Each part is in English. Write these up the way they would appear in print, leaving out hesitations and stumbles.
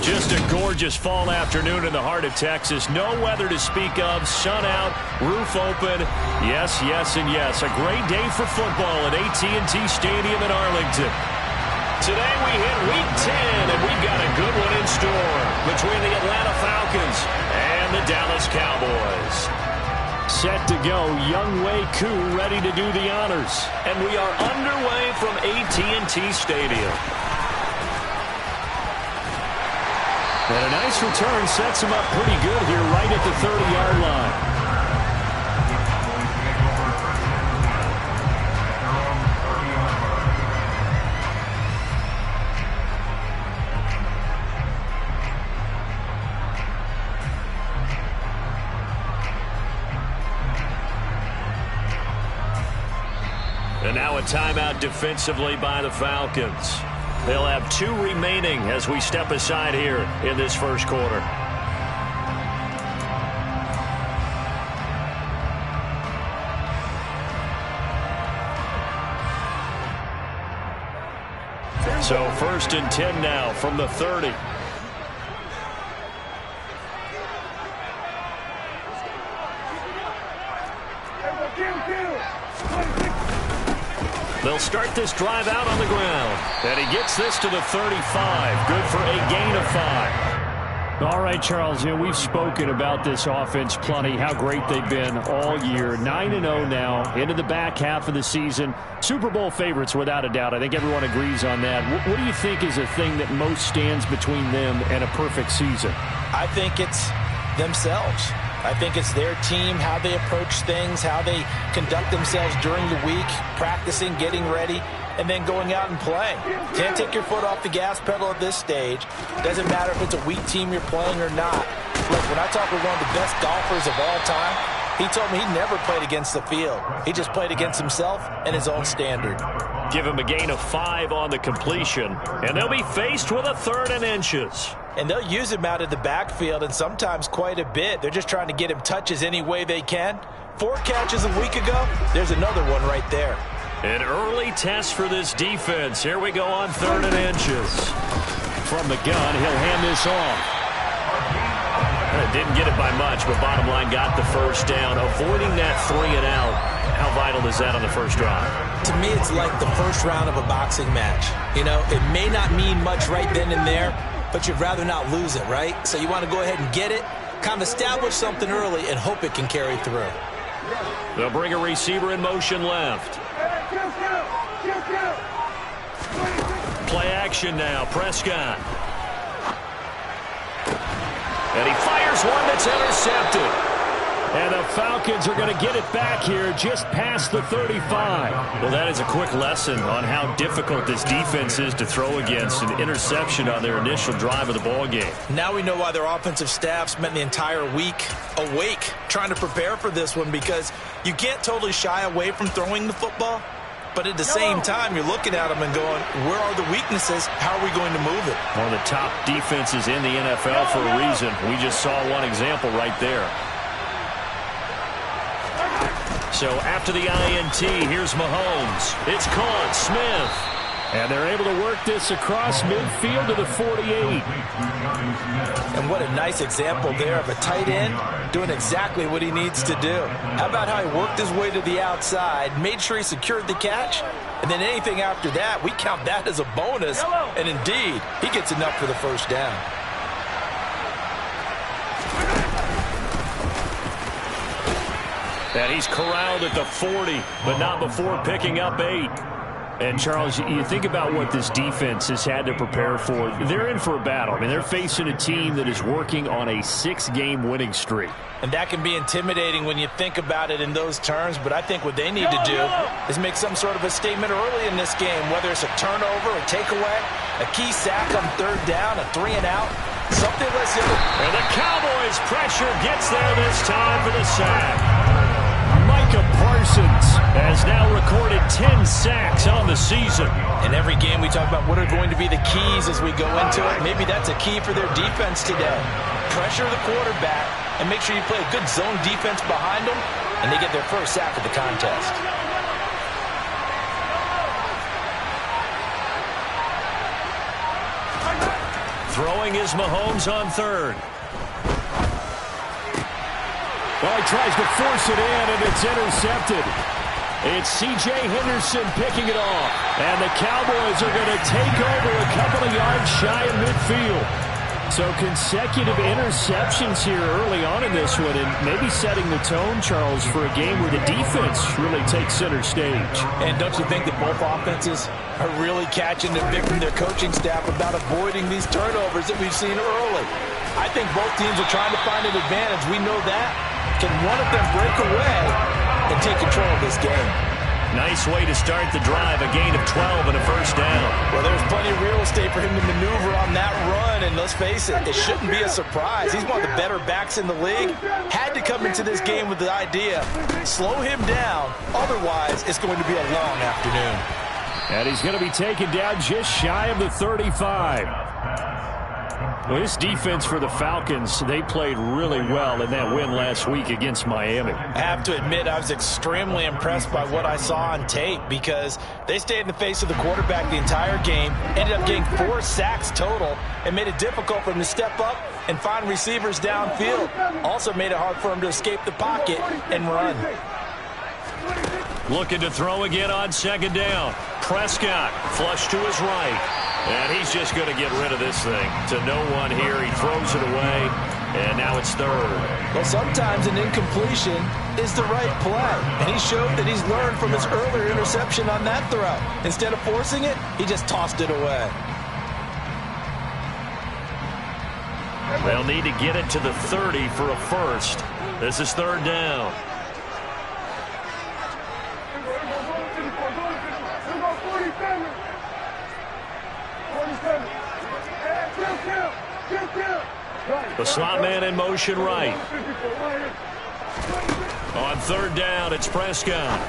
Just a gorgeous fall afternoon in the heart of Texas. No weather to speak of. Sun out, roof open. Yes, yes, and yes. A great day for football at AT&T Stadium in Arlington. Today we hit Week 10, and we've got a good one in store between the Atlanta Falcons and the Dallas Cowboys. Set to go, Younghoe Koo ready to do the honors. And we are underway from AT&T Stadium. And a nice return sets him up pretty good here right at the 30-yard line. And now a timeout defensively by the Falcons. They'll have 2 remaining as we step aside here in this first quarter. So 1st and 10 now from the 30. They'll start this drive out on the ground. And he gets this to the 35. Good for a gain of 5. All right, Charles, we've spoken about this offense plenty, how great they've been all year. 9-0 now, into the back half of the season. Super Bowl favorites, without a doubt. I think everyone agrees on that. What do you think is the thing that most stands between them and a perfect season? I think it's themselves. I think it's their team, how they approach things, how they conduct themselves during the week, practicing, getting ready, and then going out and playing. Can't take your foot off the gas pedal at this stage. Doesn't matter if it's a weak team you're playing or not. Look, when I talk with one of the best golfers of all time, he told me he never played against the field. He just played against himself and his own standard. Give him a gain of 5 on the completion, and they'll be faced with a 3rd and inches. And they'll use him out of the backfield, and sometimes quite a bit. They're just trying to get him touches any way they can. 4 catches a week ago, there's another one right there. An early test for this defense. Here we go on 3rd and inches. From the gun, he'll hand this off. Didn't get it by much, but bottom line got the first down. Avoiding that 3 and out. How vital is that on the first drive? To me, it's like the first round of a boxing match. You know, it may not mean much right then and there, but you'd rather not lose it, right? So you want to go ahead and get it, kind of establish something early, and hope it can carry through. They'll bring a receiver in motion left. Play action now, Prescott. And he fires one that's intercepted. And the Falcons are going to get it back here just past the 35. Well, that is a quick lesson on how difficult this defense is to throw against. An interception on their initial drive of the ball game. Now we know why their offensive staff spent the entire week awake trying to prepare for this one, because you can't totally shy away from throwing the football. But at the same time, you're looking at them and going, where are the weaknesses? How are we going to move it? One of the top defenses in the NFL for a reason. We just saw one example right there. So after the INT, here's Mahomes. It's caught. Smith. And they're able to work this across midfield to the 48. And what a nice example there of a tight end doing exactly what he needs to do. How about how he worked his way to the outside, made sure he secured the catch, and then anything after that, we count that as a bonus. And indeed, he gets enough for the first down. And he's corralled at the 40, but not before picking up 8. And, Charles, you think about what this defense has had to prepare for. They're in for a battle. I mean, they're facing a team that is working on a 6-game winning streak. And that can be intimidating when you think about it in those terms, but I think what they need to do is make some sort of a statement early in this game, whether it's a turnover, a takeaway, a key sack on 3rd down, a 3 and out, something less. And the Cowboys' pressure gets there this time for the sack. Parsons has now recorded 10 sacks on the season. In every game we talk about what are going to be the keys as we go into it. Maybe that's a key for their defense today. Pressure the quarterback and make sure you play a good zone defense behind them, and they get their first sack of the contest. Throwing is Mahomes on third. Well, he tries to force it in, and it's intercepted. It's C.J. Henderson picking it off. And the Cowboys are going to take over a couple of yards shy of midfield. So consecutive interceptions here early on in this one, and maybe setting the tone, Charles, for a game where the defense really takes center stage. And don't you think that both offenses are really catching the bit from their coaching staff about avoiding these turnovers that we've seen early? I think both teams are trying to find an advantage. We know that. Can one of them break away and take control of this game? Nice way to start the drive, a gain of 12 and a first down. Well, there's plenty of real estate for him to maneuver on that run, and let's face it, it shouldn't be a surprise. He's one of the better backs in the league. Had to come into this game with the idea, slow him down, otherwise it's going to be a long afternoon. And he's going to be taken down just shy of the 35. Well, this defense for the Falcons, they played really well in that win last week against Miami. I have to admit, I was extremely impressed by what I saw on tape because they stayed in the face of the quarterback the entire game, ended up getting 4 sacks total, and made it difficult for him to step up and find receivers downfield. Also made it hard for him to escape the pocket and run. Looking to throw again on second down. Prescott flush to his right. And he's just going to get rid of this thing. To no one here. He throws it away. And now it's third. Well, sometimes an incompletion is the right play. And he showed that he's learned from his earlier interception on that throw. Instead of forcing it, he just tossed it away. They'll need to get it to the 30 for a first. This is third down. The slot man in motion right. On third down, it's Prescott.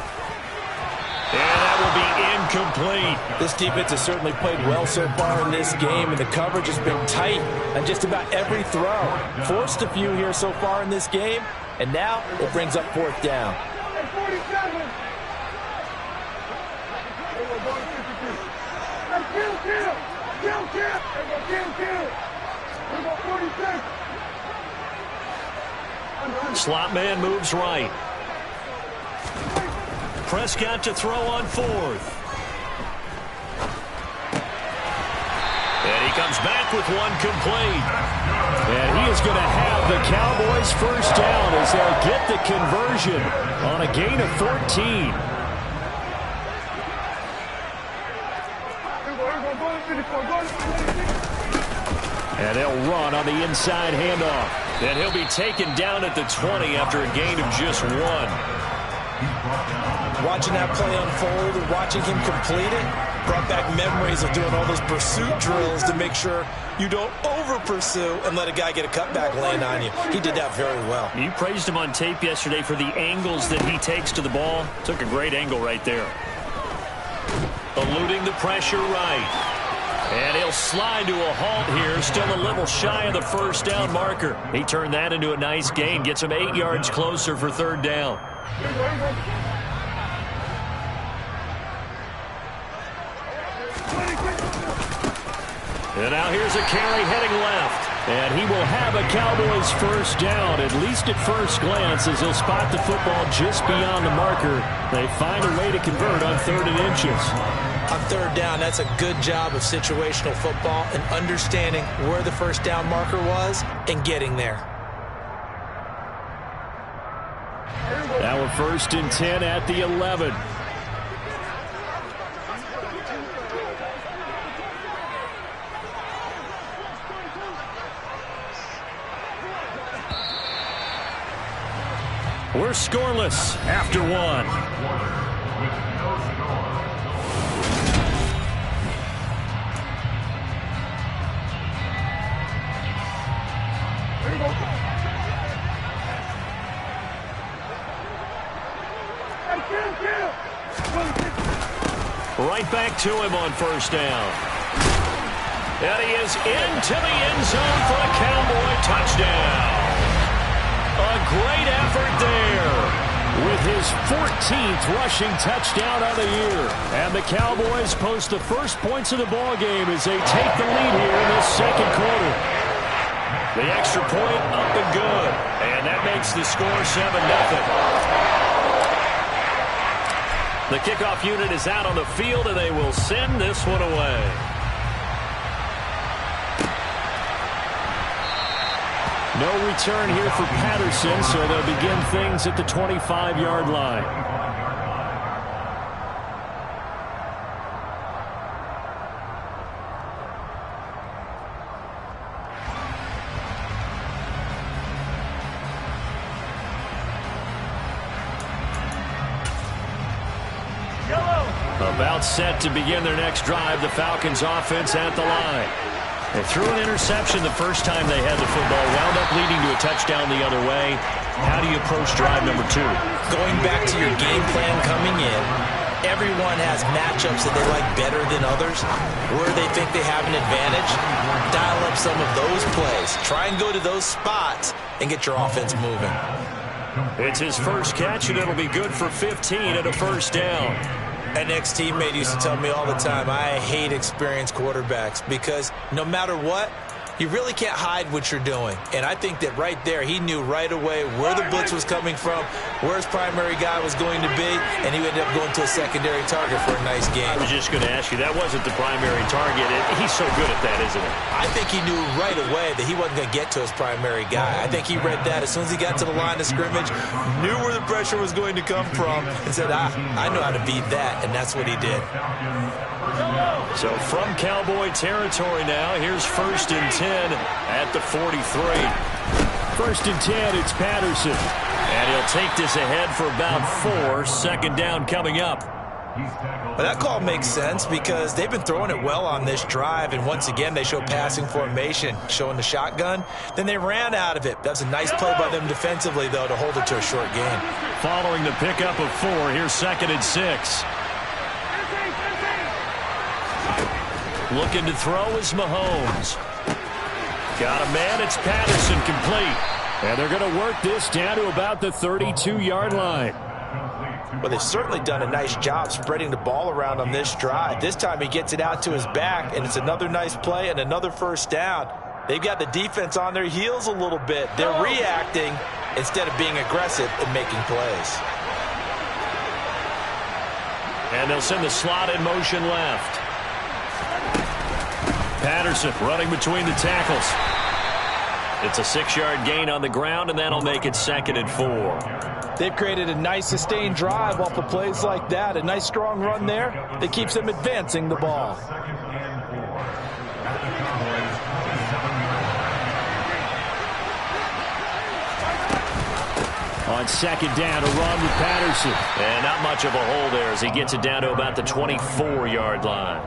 And that will be incomplete. This defense has certainly played well so far in this game, and the coverage has been tight on just about every throw. Forced a few here so far in this game, and now it brings up fourth down. Slot man moves right. Prescott to throw on fourth. And he comes back with one complete. And he is going to have the Cowboys first down as they'll get the conversion on a gain of 14. And they'll run on the inside handoff. And he'll be taken down at the 20 after a gain of just 1. Watching that play unfold and watching him complete it brought back memories of doing all those pursuit drills to make sure you don't over-pursue and let a guy get a cutback lane on you. He did that very well. You praised him on tape yesterday for the angles that he takes to the ball. Took a great angle right there. Eluding the pressure right. And he'll slide to a halt here, still a little shy of the first down marker. He turned that into a nice gain, gets him 8 yards closer for third down. And now here's a carry heading left. And he will have a Cowboys first down, at least at first glance, as he'll spot the football just beyond the marker. They find a way to convert on 3rd and inches. On third down, that's a good job of situational football and understanding where the first down marker was and getting there. Now we're 1st and 10 at the 11. We're scoreless after 1. Right back to him on first down. And he is into the end zone for a Cowboy touchdown. A great effort there. with his 14th rushing touchdown of the year. And the Cowboys post the first points of the ball game as they take the lead here in this second quarter. The extra point up and good. And that makes the score 7-0. The kickoff unit is out on the field, and they will send this one away. No return here for Patterson, so they'll begin things at the 25-yard line. About set to begin their next drive, the Falcons offense at the line. They threw an interception the first time they had the football, wound up leading to a touchdown the other way. How do you approach drive number 2? Going back to your game plan coming in, everyone has matchups that they like better than others. Where they think they have an advantage, dial up some of those plays. Try and go to those spots and get your offense moving. It's his first catch, and it'll be good for 15 at a first down. An ex-teammate used to tell me all the time, I hate experienced quarterbacks because no matter what, you really can't hide what you're doing. And I think that right there, he knew right away where the blitz was coming from, where his primary guy was going to be, and he ended up going to a secondary target for a nice game. I was just going to ask you, that wasn't the primary target. He's so good at that, isn't he? I think he knew right away that he wasn't going to get to his primary guy. I think he read that as soon as he got to the line of scrimmage, knew where the pressure was going to come from, and said, I know how to beat that, and that's what he did. So from Cowboy territory now, here's 1st and 10 at the 43. 1st and 10, it's Patterson. And he'll take this ahead for about 4. Second down coming up. Well, that call makes sense because they've been throwing it well on this drive, and once again they show passing formation, showing the shotgun. Then they ran out of it. That's a nice play by them defensively, though, to hold it to a short gain. Following the pickup of 4, here's 2nd and 6. Looking to throw is Mahomes. Got a man, it's Patterson, complete. And they're going to work this down to about the 32-yard line. Well, they've certainly done a nice job spreading the ball around on this drive. This time he gets it out to his back, and it's another nice play and another first down. They've got the defense on their heels a little bit. They're reacting instead of being aggressive and making plays. And they'll send the slot in motion left. Patterson running between the tackles. It's a 6-yard gain on the ground, and that'll make it 2nd and 4. They've created a nice sustained drive off of plays like that. A nice strong run there that keeps them advancing the ball. On 2nd down, a run with Patterson. And not much of a hole there as he gets it down to about the 24-yard line.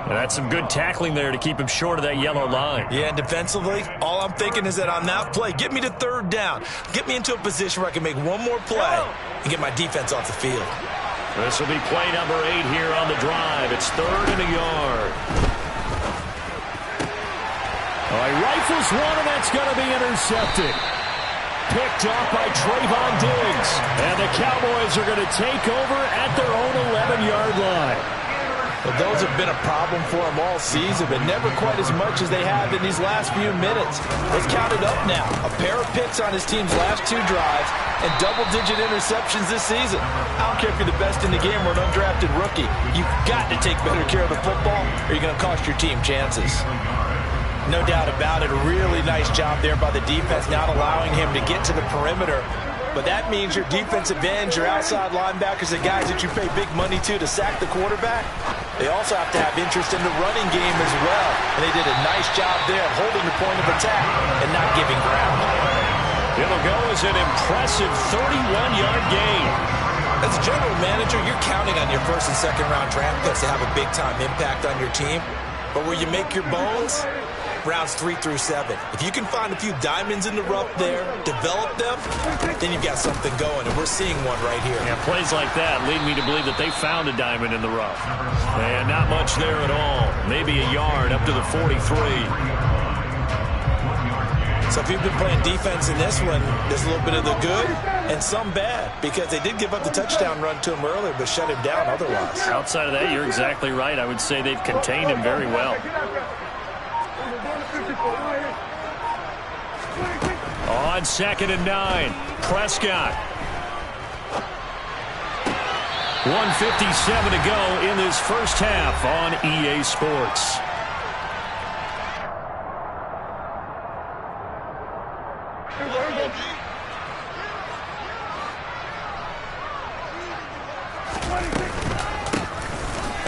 And that's some good tackling there to keep him short of that yellow line. Yeah, and defensively, all I'm thinking is that on that play, get me to 3rd down. Get me into a position where I can make one more play and get my defense off the field. This will be play number 8 here on the drive. It's 3rd and a yard. Oh, he rifles one, and that's going to be intercepted. Picked off by Trayvon Diggs. And the Cowboys are going to take over at their own 11-yard line. Well, those have been a problem for them all season, but never quite as much as they have in these last few minutes. Let's count it up now. A pair of picks on his team's last 2 drives and double-digit interceptions this season. I don't care if you're the best in the game or an undrafted rookie. You've got to take better care of the football or you're going to cost your team chances. No doubt about it. A really nice job there by the defense, not allowing him to get to the perimeter. But that means your defensive ends, your outside linebackers, the guys that you pay big money to sack the quarterback, they also have to have interest in the running game as well. And they did a nice job there of holding the point of attack and not giving ground. It'll go as an impressive 31-yard gain. As a general manager, you're counting on your 1st and 2nd round draft picks to have a big-time impact on your team. But where you make your bones, rounds 3 through 7. If you can find a few diamonds in the rough there, develop them, then you've got something going, and we're seeing one right here. Yeah, plays like that lead me to believe that they found a diamond in the rough. And not much there at all. Maybe a yard up to the 43. So So if you've been playing defense in this one, there's a little bit of the good and some bad, because they did give up the touchdown run to him earlier, but shut him down otherwise. Outside of that, you're exactly right. I would say they've contained him very well. On 2nd and 9, Prescott. 1:57 to go in this first half on EA Sports.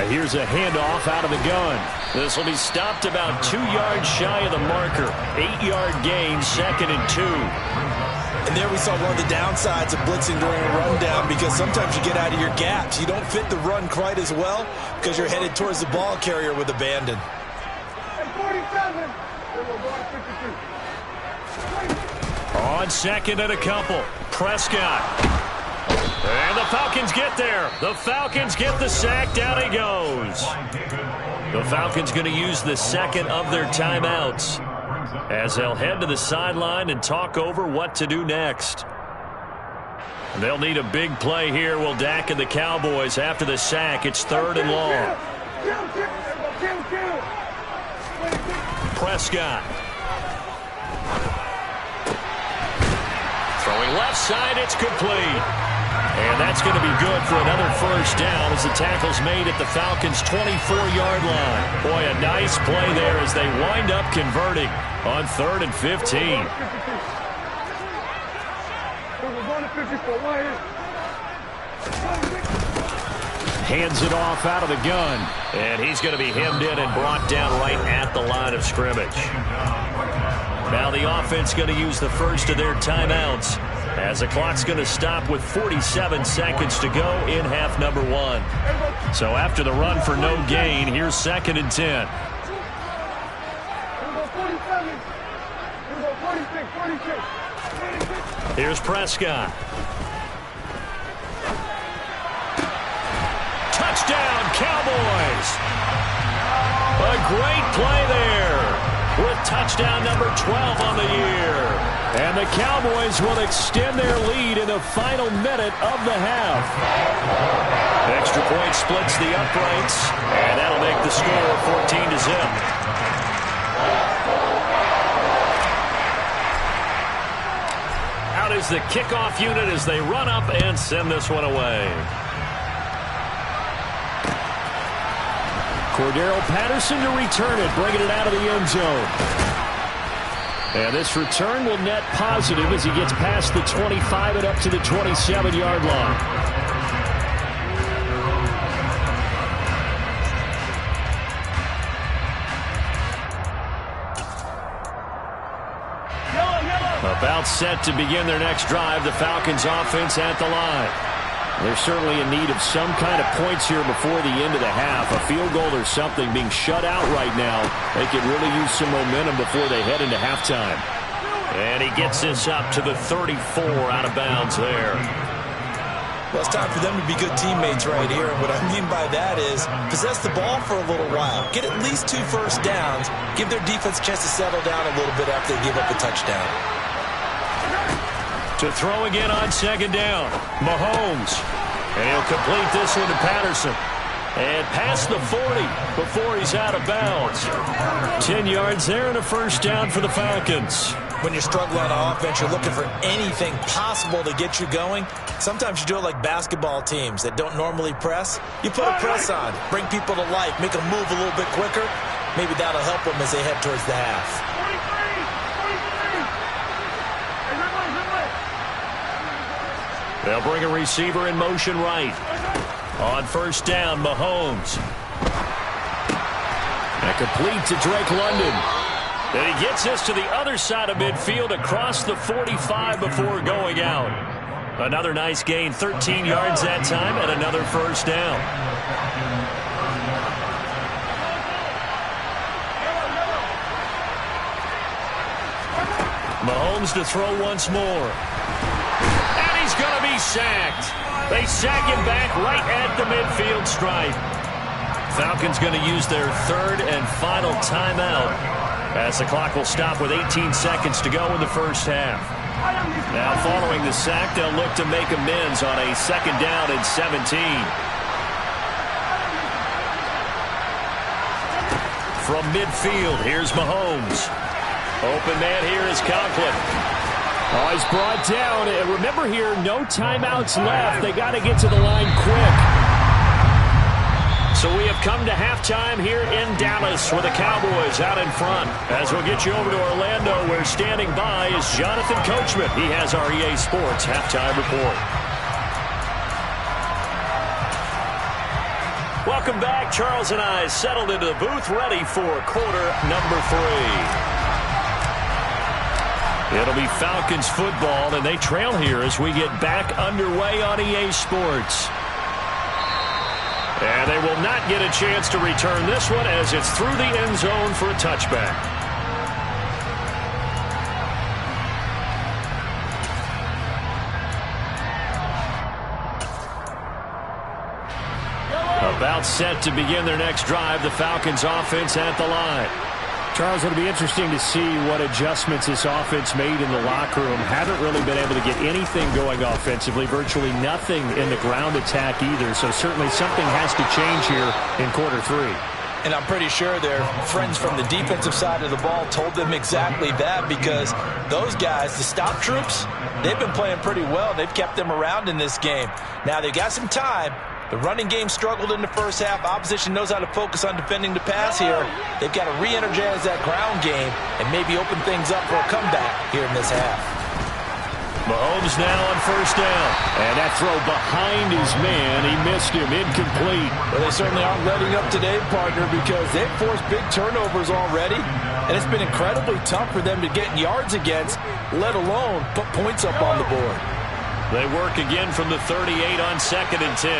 Here's a handoff out of the gun. This will be stopped about 2 yards shy of the marker. 8-yard gain, 2nd and 2. And there we saw one of the downsides of blitzing during a rundown, because sometimes you get out of your gaps. You don't fit the run quite as well because you're headed towards the ball carrier with abandon. On 2nd and a couple, Prescott. And the Falcons get there. The Falcons get the sack. Down he goes. The Falcons going to use the second of their timeouts as they'll head to the sideline and talk over what to do next. They'll need a big play here, will Dak and the Cowboys. After the sack, it's 3rd and long. Prescott. Throwing left side, it's complete. And that's going to be good for another first down as the tackle's made at the Falcons' 24-yard line. Boy, a nice play there as they wind up converting on 3rd and 15. Hands it off out of the gun. And he's going to be hemmed in and brought down right at the line of scrimmage. Now the offense going to use the first of their timeouts, as the clock's going to stop with 47 seconds to go in half number 1. So after the run for no gain, here's 2nd and 10. Here's Prescott. Touchdown, Cowboys! A great play there, with touchdown number 12 on the year. And the Cowboys will extend their lead in the final minute of the half. Extra point splits the uprights, and that'll make the score 14-0. Out is the kickoff unit as they run up and send this one away. Cordero Patterson to return it, bringing it out of the end zone. And this return will net positive as he gets past the 25 and up to the 27-yard line. About set to begin their next drive, the Falcons offense at the line. They're certainly in need of some kind of points here before the end of the half. A field goal or something, being shut out right now. They could really use some momentum before they head into halftime. And he gets this up to the 34, out of bounds there. Well, it's time for them to be good teammates right here. And what I mean by that is possess the ball for a little while. Get at least 2 first downs. Give their defense a chance to settle down a little bit after they give up a touchdown. To throw again on 2nd down, Mahomes. And he'll complete this one to Patterson. And past the 40 before he's out of bounds. 10 yards there and a first down for the Falcons. When you're struggling on offense, you're looking for anything possible to get you going. Sometimes you do it like basketball teams that don't normally press. You put a press on, bring people to life, make them move a little bit quicker. Maybe that'll help them as they head towards the half. They'll bring a receiver in motion right. On first down, Mahomes. And complete to Drake London. And he gets this to the other side of midfield across the 45 before going out. Another nice gain, 13 yards that time, and another first down. Mahomes to throw once more. He's going to be sacked. They sack him back right at the midfield stripe. Falcons going to use their 3rd and final timeout as the clock will stop with 18 seconds to go in the first half. Now following the sack, they'll look to make amends on a 2nd down and 17. From midfield, here's Mahomes. Open man here is Conklin. Oh, he's brought down. And remember here, no timeouts left. They got to get to the line quick. So we have come to halftime here in Dallas with the Cowboys out in front. As we'll get you over to Orlando, where standing by is Jonathan Coachman. He has our EA Sports halftime report. Welcome back. Charles and I settled into the booth, ready for quarter number 3. It'll be Falcons football, and they trail here as we get back underway on EA Sports. And they will not get a chance to return this one as it's through the end zone for a touchback. About set to begin their next drive, the Falcons offense at the line. Charles, it'll be interesting to see what adjustments this offense made in the locker room. Haven't really been able to get anything going offensively, virtually nothing in the ground attack either. So certainly something has to change here in quarter 3. And I'm pretty sure their friends from the defensive side of the ball told them exactly that, because those guys, the stop troops, they've been playing pretty well. They've kept them around in this game. Now they've got some time. The running game struggled in the first half. Opposition knows how to focus on defending the pass here. They've got to re-energize that ground game and maybe open things up for a comeback here in this half. Mahomes now on 1st down. And that throw behind his man. He missed him. Incomplete. Well, they certainly aren't letting up today, partner, because they've forced big turnovers already. And it's been incredibly tough for them to get yards against, let alone put points up on the board. They work again from the 38 on 2nd and 10.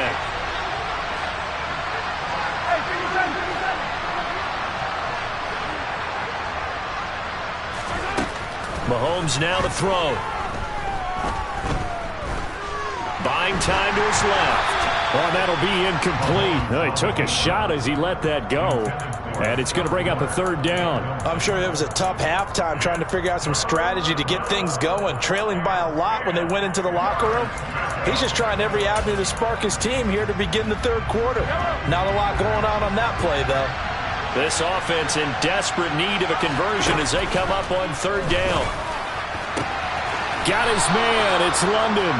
Mahomes now to throw. Buying time to his left. Well, that'll be incomplete. Well, he took a shot as he let that go. And it's going to bring up a 3rd down. I'm sure it was a tough halftime trying to figure out some strategy to get things going. Trailing by a lot when they went into the locker room. He's just trying every avenue to spark his team here to begin the 3rd quarter. Not a lot going on that play, though. This offense in desperate need of a conversion as they come up on 3rd down. Got his man. It's London.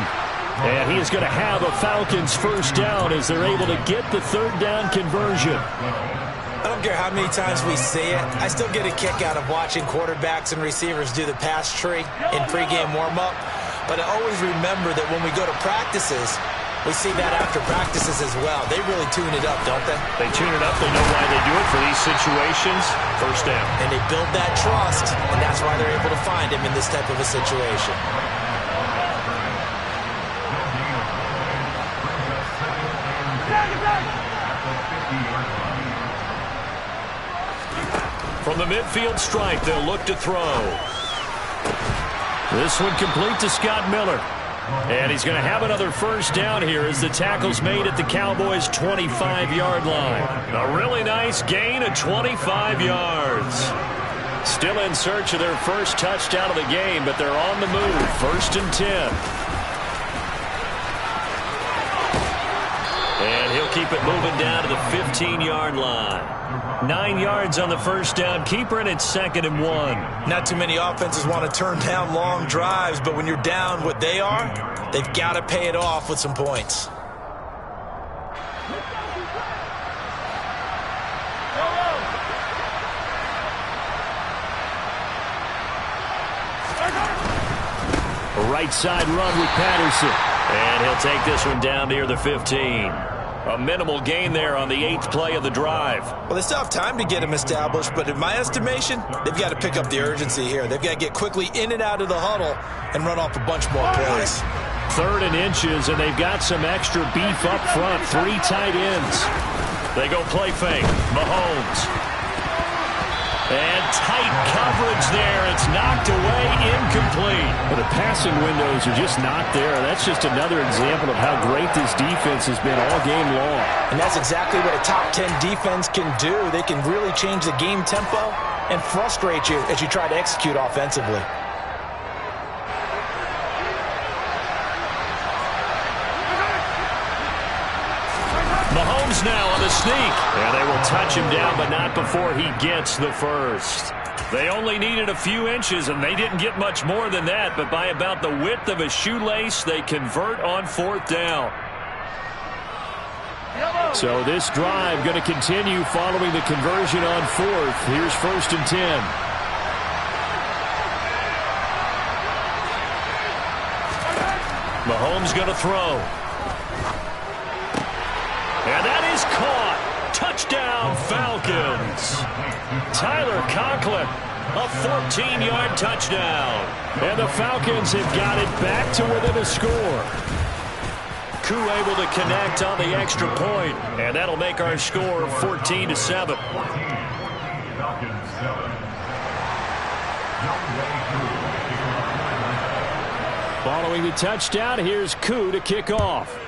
And he is going to have a Falcons 1st down as they're able to get the 3rd down conversion. I don't care how many times we say it, I still get a kick out of watching quarterbacks and receivers do the pass tree in pregame warm-up. But I always remember that when we go to practices, we see that after practices as well. They really tune it up, don't they? They tune it up. They know why they do it for these situations. 1st down. And they build that trust, and that's why they're able to find him in this type of a situation. From the midfield stripe, they'll look to throw. This one complete to Scott Miller. And he's going to have another 1st down here as the tackle's made at the Cowboys' 25-yard line. A really nice gain of 25 yards. Still in search of their first touchdown of the game, but they're on the move. 1st and 10. And he'll keep it moving down to the 15-yard line. 9 yards on the 1st down keeper, and it's 2nd and 1. Not too many offenses want to turn down long drives, but when you're down what they are, they've got to pay it off with some points. A right side run with Patterson. And he'll take this one down near the 15. A minimal gain there on the 8th play of the drive. Well, they still have time to get him established, but in my estimation, they've got to pick up the urgency here. They've got to get quickly in and out of the huddle and run off a bunch more plays. 3rd and inches, and they've got some extra beef up front. 3 tight ends. They go play fake. Mahomes. And tight coverage there. It's knocked away, incomplete. Well, the passing windows are just not there. That's just another example of how great this defense has been all game long. And that's exactly what a top 10 defense can do. They can really change the game tempo and frustrate you as you try to execute offensively. Mahomes now on the sneak. And they will touch him down, but not before he gets the first. They only needed a few inches, and they didn't get much more than that. But by about the width of a shoelace, they convert on 4th down. So this drive going to continue following the conversion on 4th. Here's 1st and 10. Mahomes going to throw. And that is caught. Touchdown, Falcons. Tyler Conklin, a 14-yard touchdown. And the Falcons have got it back to within a score. Koo able to connect on the extra point, and that'll make our score 14-7. Following the touchdown, here's Koo to kick off.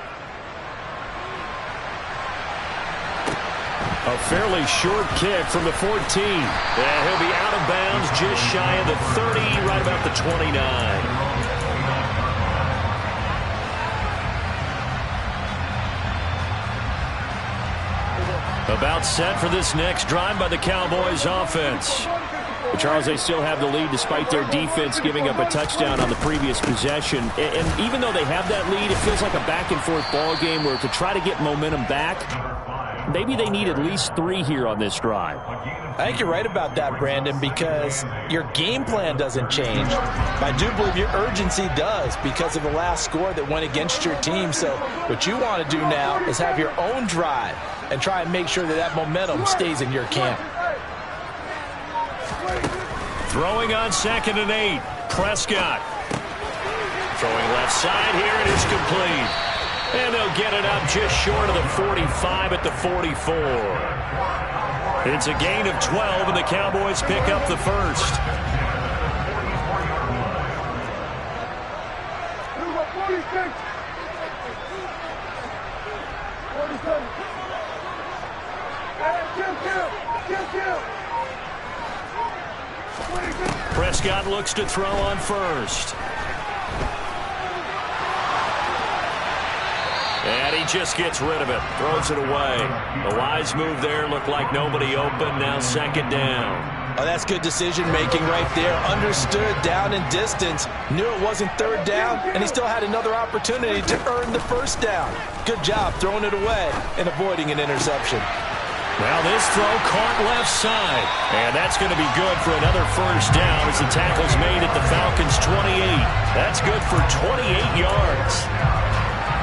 A fairly short kick from the 14. Yeah, he'll be out of bounds just shy of the 30, right about the 29. About set for this next drive by the Cowboys offense. Charles, they still have the lead despite their defense giving up a touchdown on the previous possession. And even though they have that lead, it feels like a back-and-forth ball game where to try to get momentum back, maybe they need at least 3 here on this drive. I think you're right about that, Brandon, because your game plan doesn't change. I do believe your urgency does because of the last score that went against your team. So what you want to do now is have your own drive and try and make sure that that momentum stays in your camp. Throwing on 2nd and 8. Prescott. Throwing left side here, it is complete. And they'll get it up just short of the 45 at the 44. It's a gain of 12, and the Cowboys pick up the first. Prescott looks to throw on 1st. And he just gets rid of it. Throws it away. A wise move there. Looked like nobody open. Now 2nd down. Oh, that's good decision-making right there. Understood down and distance. Knew it wasn't 3rd down, and he still had another opportunity to earn the 1st down. Good job throwing it away and avoiding an interception. Now this throw caught left side. And that's going to be good for another 1st down as the tackle's made at the Falcons' 28. That's good for 28 yards.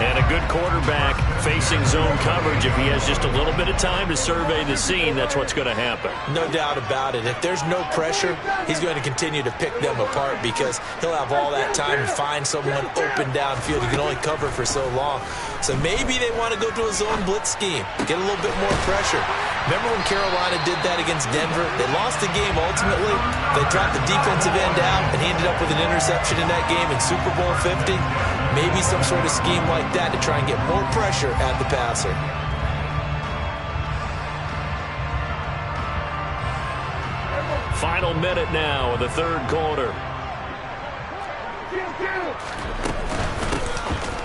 And a good quarterback facing zone coverage. If he has just a little bit of time to survey the scene, that's what's going to happen. No doubt about it. If there's no pressure, he's going to continue to pick them apart because he'll have all that time to find someone open downfield. He can only cover for so long. So maybe they want to go to a zone blitz scheme, get a little bit more pressure. Remember when Carolina did that against Denver? They lost the game ultimately. They dropped the defensive end out, and he ended up with an interception in that game in Super Bowl 50. Maybe some sort of scheme like that to try and get more pressure at the passer. Final minute now of the 3rd quarter.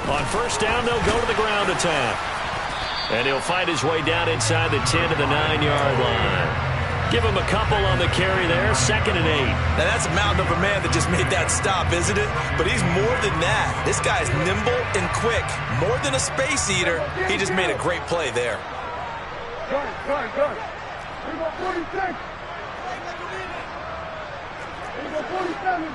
On 1st down, they'll go to the ground attack. And he'll find his way down inside the 10 to the 9-yard line. Give him a couple on the carry there. 2nd and 8. Now that's a mountain of a man that just made that stop, isn't it? But he's more than that. This guy's nimble and quick. More than a space eater. He just made a great play there. Good. Here we go 46. Here we go 47.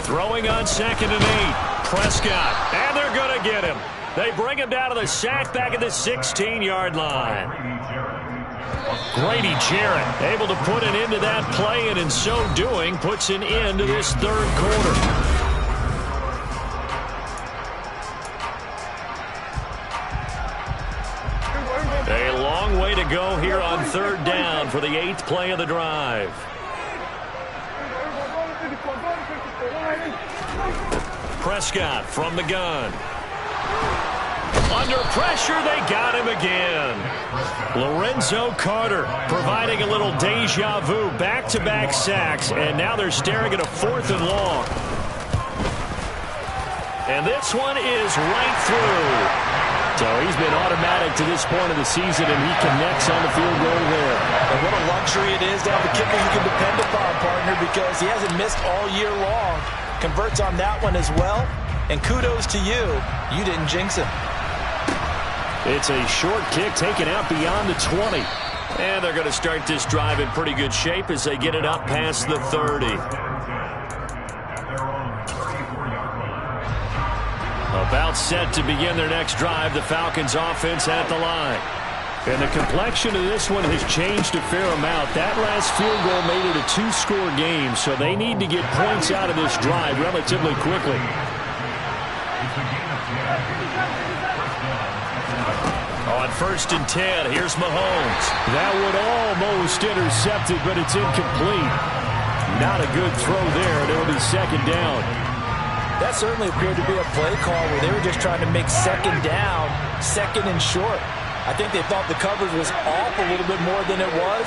Throwing on 2nd and 8. Prescott. And they're going to get him. They bring him down to the sack back at the 16-yard line. Grady Jarrett able to put an end to that play, and in so doing puts an end to this 3rd quarter. A long way to go here on 3rd down for the 8th play of the drive. Prescott from the gun. Under pressure, they got him again. Lorenzo Carter providing a little deja vu, back-to-back sacks, and now they're staring at a 4th and long. And this one is right through. So he's been automatic to this point of the season, and he connects on the field goal there. And what a luxury it is to have a kicker you can depend upon, partner, because he hasn't missed all year long. Converts on that one as well. And kudos to you. You didn't jinx him. It's a short kick taken out beyond the 20. And they're going to start this drive in pretty good shape as they get it up past the 30. About set to begin their next drive, the Falcons offense at the line. And the complexion of this one has changed a fair amount. That last field goal made it a 2-score game, so they need to get points out of this drive relatively quickly. On 1st and 10, here's Mahomes. That would almost intercept it, but it's incomplete. Not a good throw there, and it'll be 2nd down. That certainly appeared to be a play call where they were just trying to make 2nd down, 2nd and short. I think they thought the coverage was off a little bit more than it was.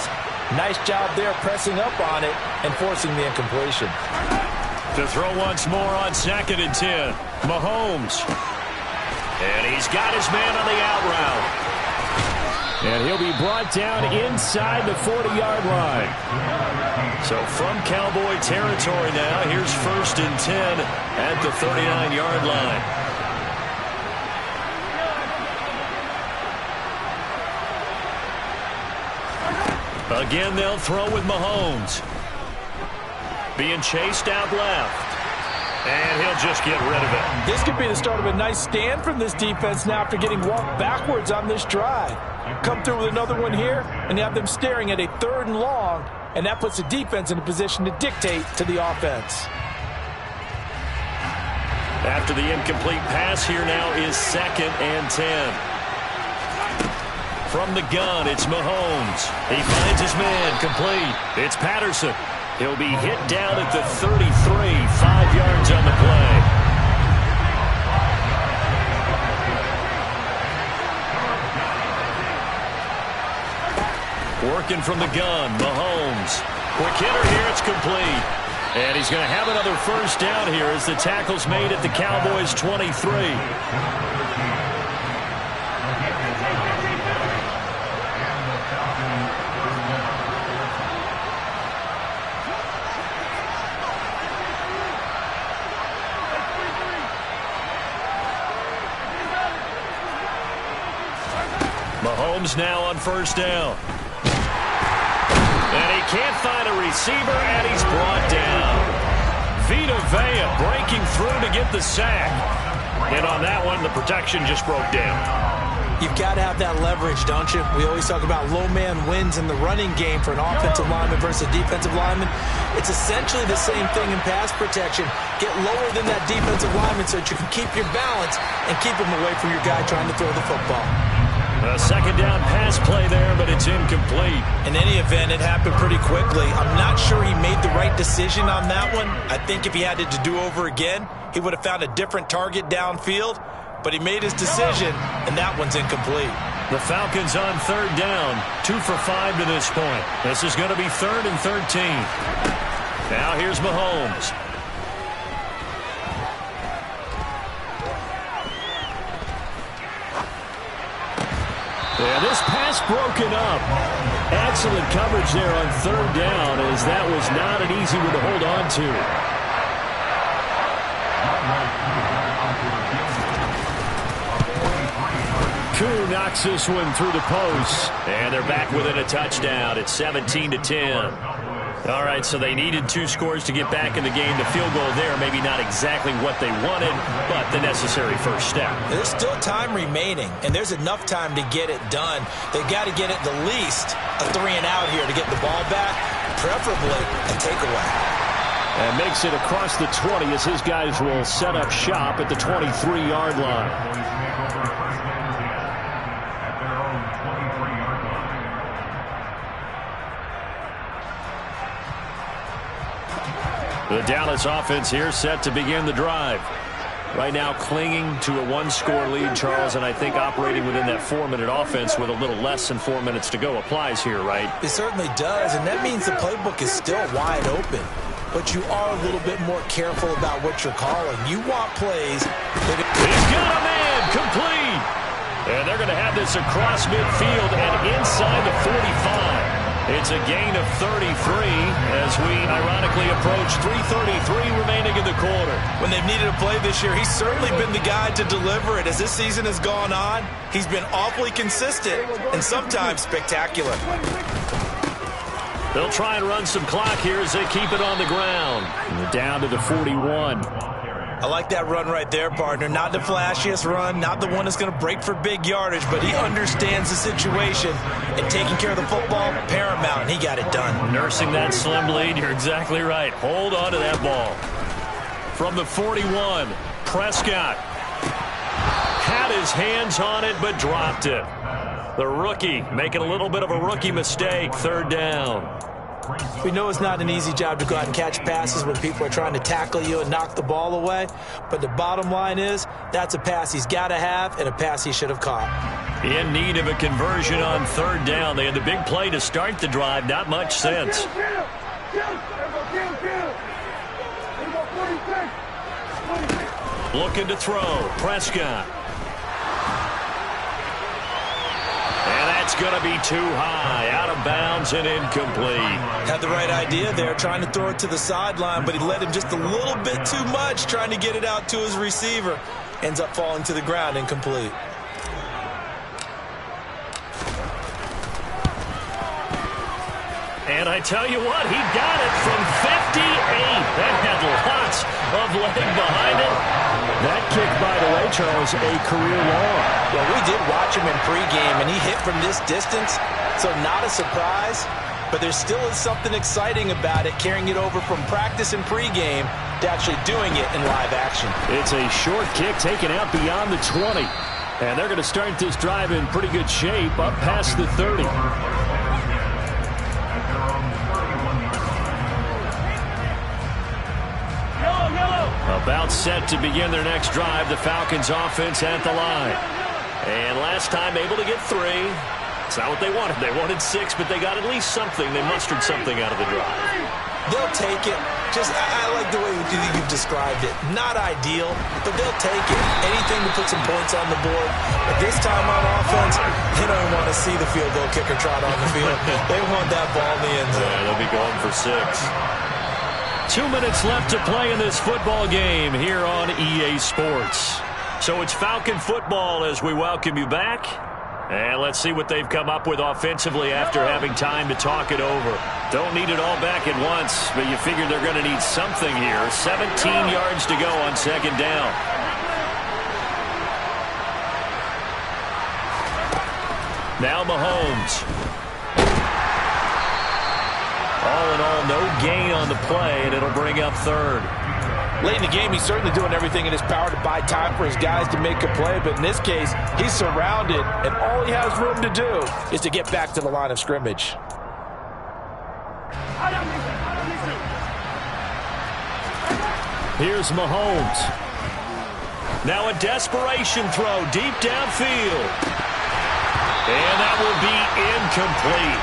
Nice job there pressing up on it and forcing the incompletion. To throw once more on 2nd and 10. Mahomes. And he's got his man on the out route. And he'll be brought down inside the 40-yard line. So from Cowboy territory now, here's 1st and 10 at the 39-yard line. Again, they'll throw with Mahomes. Being chased out left. And he'll just get rid of it. This could be the start of a nice stand from this defense now after getting walked backwards on this drive. Come through with another one here, and you have them staring at a 3rd and long, and that puts the defense in a position to dictate to the offense. After the incomplete pass, here now is 2nd and 10. From the gun, it's Mahomes. He finds his man, complete. It's Patterson. He'll be hit down at the 33, 5 yards on the play. Working from the gun, Mahomes. Quick hitter here, it's complete. And he's going to have another 1st down here as the tackle's made at the Cowboys' 23. Mahomes now on 1st down. And he can't find a receiver, and he's brought down. Vita Vea breaking through to get the sack. And on that one, the protection just broke down. You've got to have that leverage, don't you? We always talk about low man wins in the running game for an offensive lineman versus defensive lineman. It's essentially the same thing in pass protection. Get lower than that defensive lineman so that you can keep your balance and keep him away from your guy trying to throw the football. A 2nd down pass play there, but it's incomplete. In any event, it happened pretty quickly. I'm not sure he made the right decision on that one. I think if he had it to do over again, he would have found a different target downfield. But he made his decision, and that one's incomplete. The Falcons on 3rd down, 2 for 5 to this point. This is going to be 3rd and 13. Now here's Mahomes. Yeah, this pass broken up. Excellent coverage there on 3rd down, as that was not an easy one to hold on to. Koo knocks this one through the post. And they're back within a touchdown. It's 17-10. All right, so they needed 2 scores to get back in the game. The field goal there, maybe not exactly what they wanted, but the necessary 1st step. There's still time remaining, and there's enough time to get it done. They've got to get at the least a 3 and out here to get the ball back, preferably a takeaway. And makes it across the 20 as his guys will set up shop at the 23-yard line. The Dallas offense here set to begin the drive. Right now clinging to a one-score lead, Charles, and I think operating within that 4-minute offense with a little less than 4 minutes to go applies here, right? It certainly does, and that means the playbook is still wide open. But you are a little bit more careful about what you're calling. You want plays that... He's got a man, complete! And they're going to have this across midfield and inside the 45. It's a gain of 33 as we ironically approach 3:33 remaining in the quarter. When they've needed a play this year, he's certainly been the guy to deliver it. As this season has gone on, he's been awfully consistent and sometimes spectacular. They'll try and run some clock here as they keep it on the ground. And we're down to the 41. I like that run right there, partner. Not the flashiest run, not the one that's going to break for big yardage, but he understands the situation, and taking care of the football, paramount, and he got it done. Nursing that slim lead, you're exactly right. Hold on to that ball. From the 41, Prescott had his hands on it but dropped it. The rookie making a little bit of a rookie mistake, third down. We know it's not an easy job to go out and catch passes when people are trying to tackle you and knock the ball away, but the bottom line is that's a pass he's got to have and a pass he should have caught. In need of a conversion on third down. They had the big play to start the drive, not much sense. Looking to throw, Prescott. And that's going to be too high, out of bounds and incomplete. Had the right idea there, trying to throw it to the sideline, but he let him just a little bit too much, trying to get it out to his receiver. Ends up falling to the ground, incomplete. And I tell you what, he got it from 58. That had lots of leg behind it. That kick, by the way, Charles, a career long. Well, we did watch him in pregame, and he hit from this distance, so not a surprise. But there still is something exciting about it, carrying it over from practice and pregame to actually doing it in live action. It's a short kick taken out beyond the 20. And they're going to start this drive in pretty good shape up past the 30. About set to begin their next drive, the Falcons offense at the line. And last time able to get 3. It's not what they wanted. They wanted 6, but they got at least something. They mustered something out of the drive. They'll take it. I like the way you've described it. Not ideal, but they'll take it. Anything to put some points on the board. But this time on offense, they don't want to see the field goal kicker trot on the field. They want that ball in the end zone. Yeah, they'll be going for 6. 2 minutes left to play in this football game here on EA Sports. So it's Falcon football as we welcome you back. And let's see what they've come up with offensively after having time to talk it over. Don't need it all back at once, but you figure they're going to need something here. 17 yards to go on second down. Now Mahomes. All in all, no gain on the play, and it'll bring up third. Late in the game, he's certainly doing everything in his power to buy time for his guys to make a play, but in this case, he's surrounded, and all he has room to do is to get back to the line of scrimmage. Here's Mahomes. Now a desperation throw deep downfield. And that will be incomplete.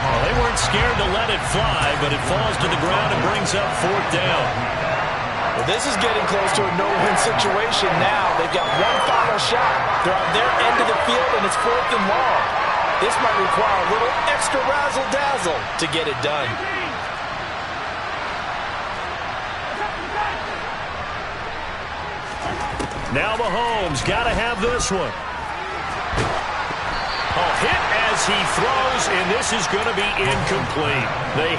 Well, they weren't scared to let it fly, but it falls to the ground and brings up fourth down. Well, this is getting close to a no-win situation now. They've got one final shot. They're on their end of the field, and it's 4th and long. This might require a little extra razzle-dazzle to get it done. Now Mahomes got to have this one. A hit as he throws, and this is going to be incomplete. They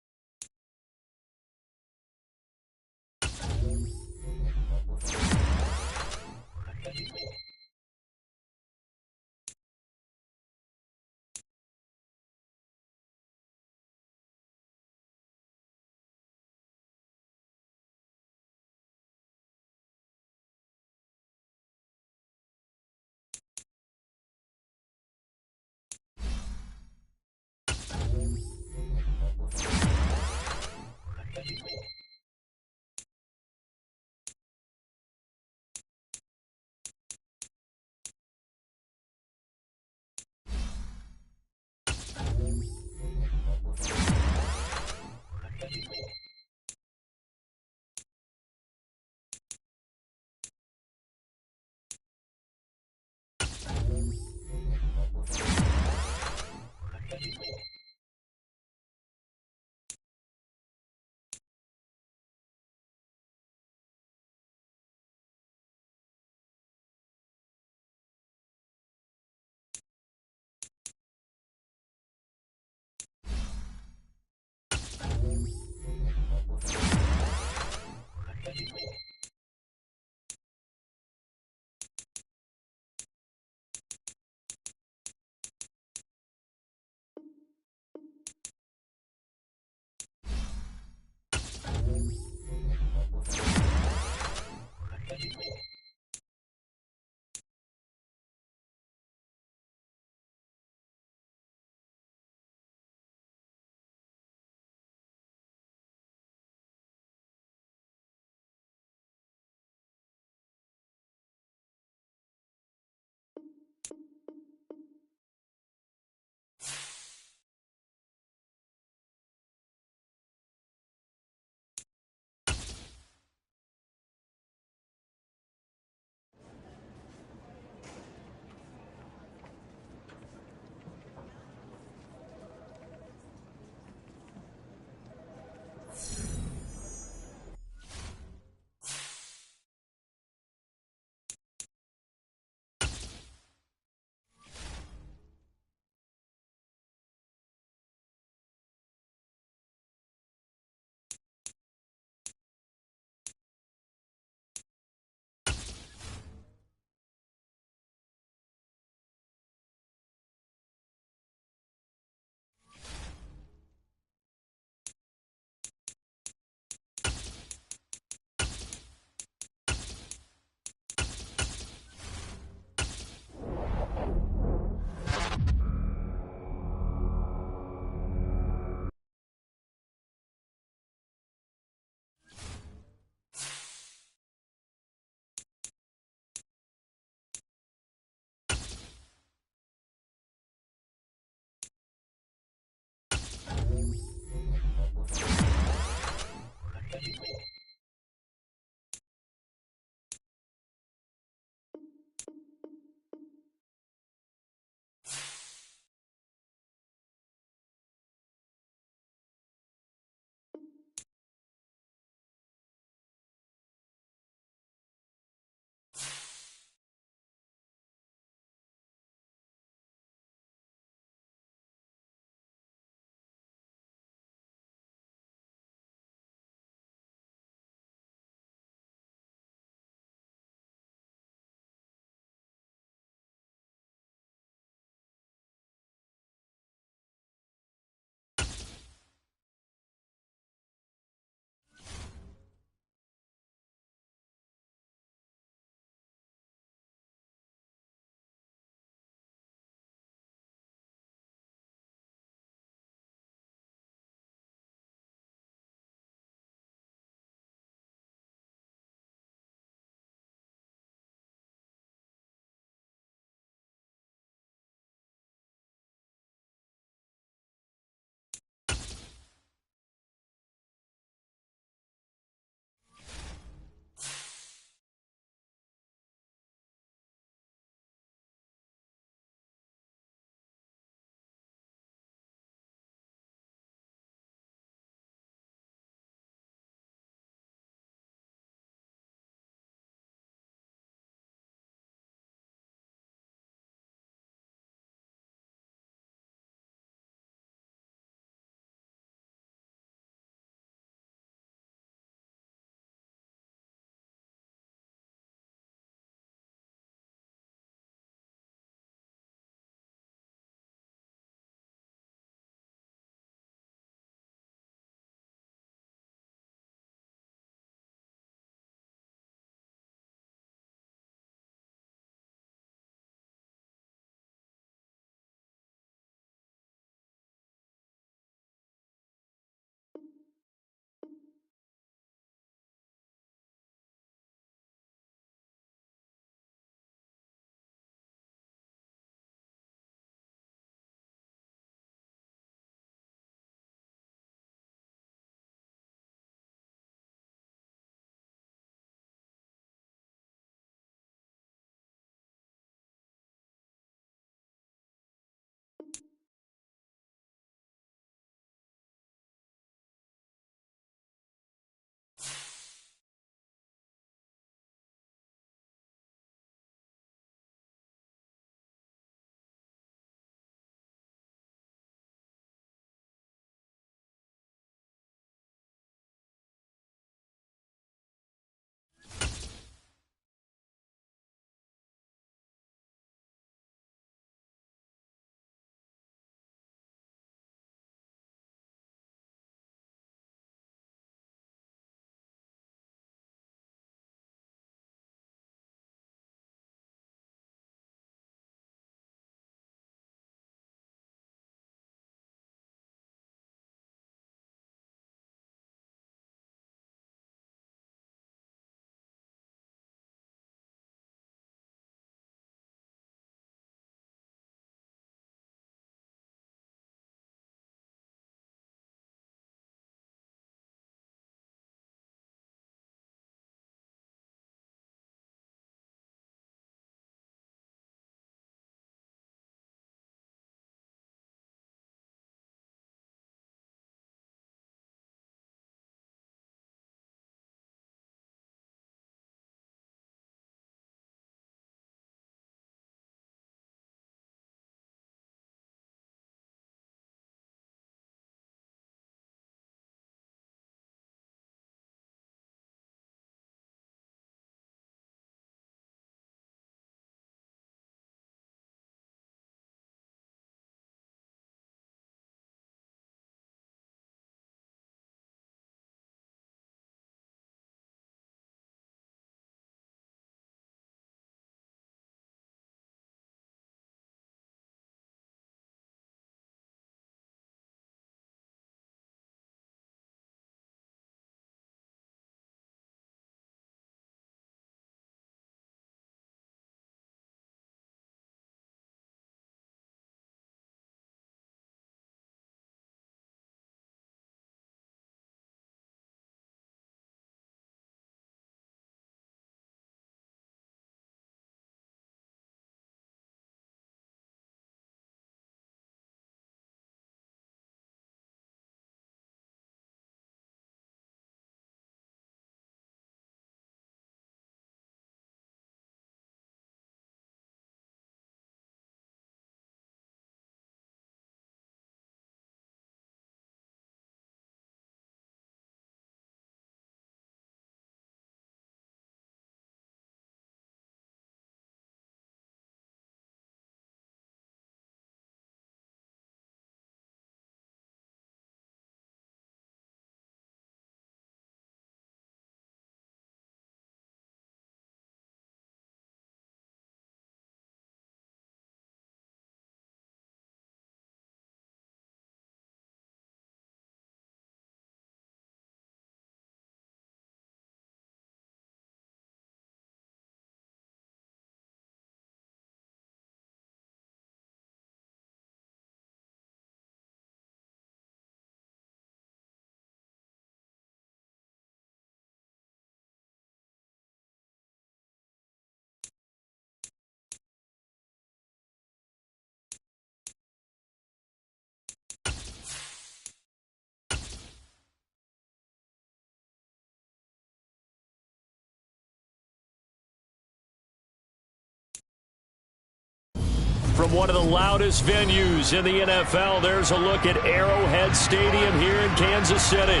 from one of the loudest venues in the NFL. There's a look at Arrowhead Stadium here in Kansas City.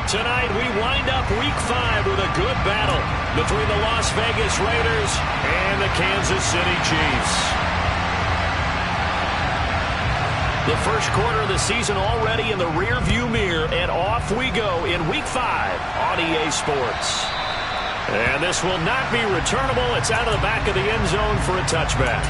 Tonight, we wind up Week 5 with a good battle between the Las Vegas Raiders and the Kansas City Chiefs. The first quarter of the season already in the rearview mirror, and off we go in Week 5 on EA Sports. And this will not be returnable. It's out of the back of the end zone for a touchback.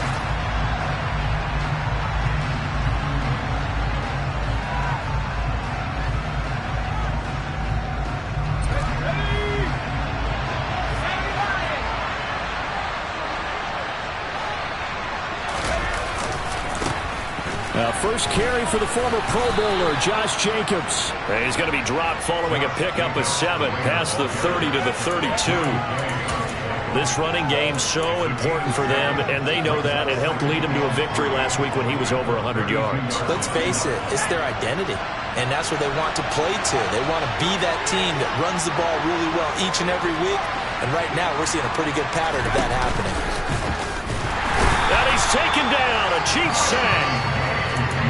First carry for the former Pro Bowler, Josh Jacobs. And he's going to be dropped following a pickup of 7 past the 30 to the 32. This running game so important for them, and they know that. It helped lead him to a victory last week when he was over 100 yards. Let's face it, it's their identity, and that's what they want to play to. They want to be that team that runs the ball really well each and every week, and right now we're seeing a pretty good pattern of that happening. And he's taken down, a Chiefs sack.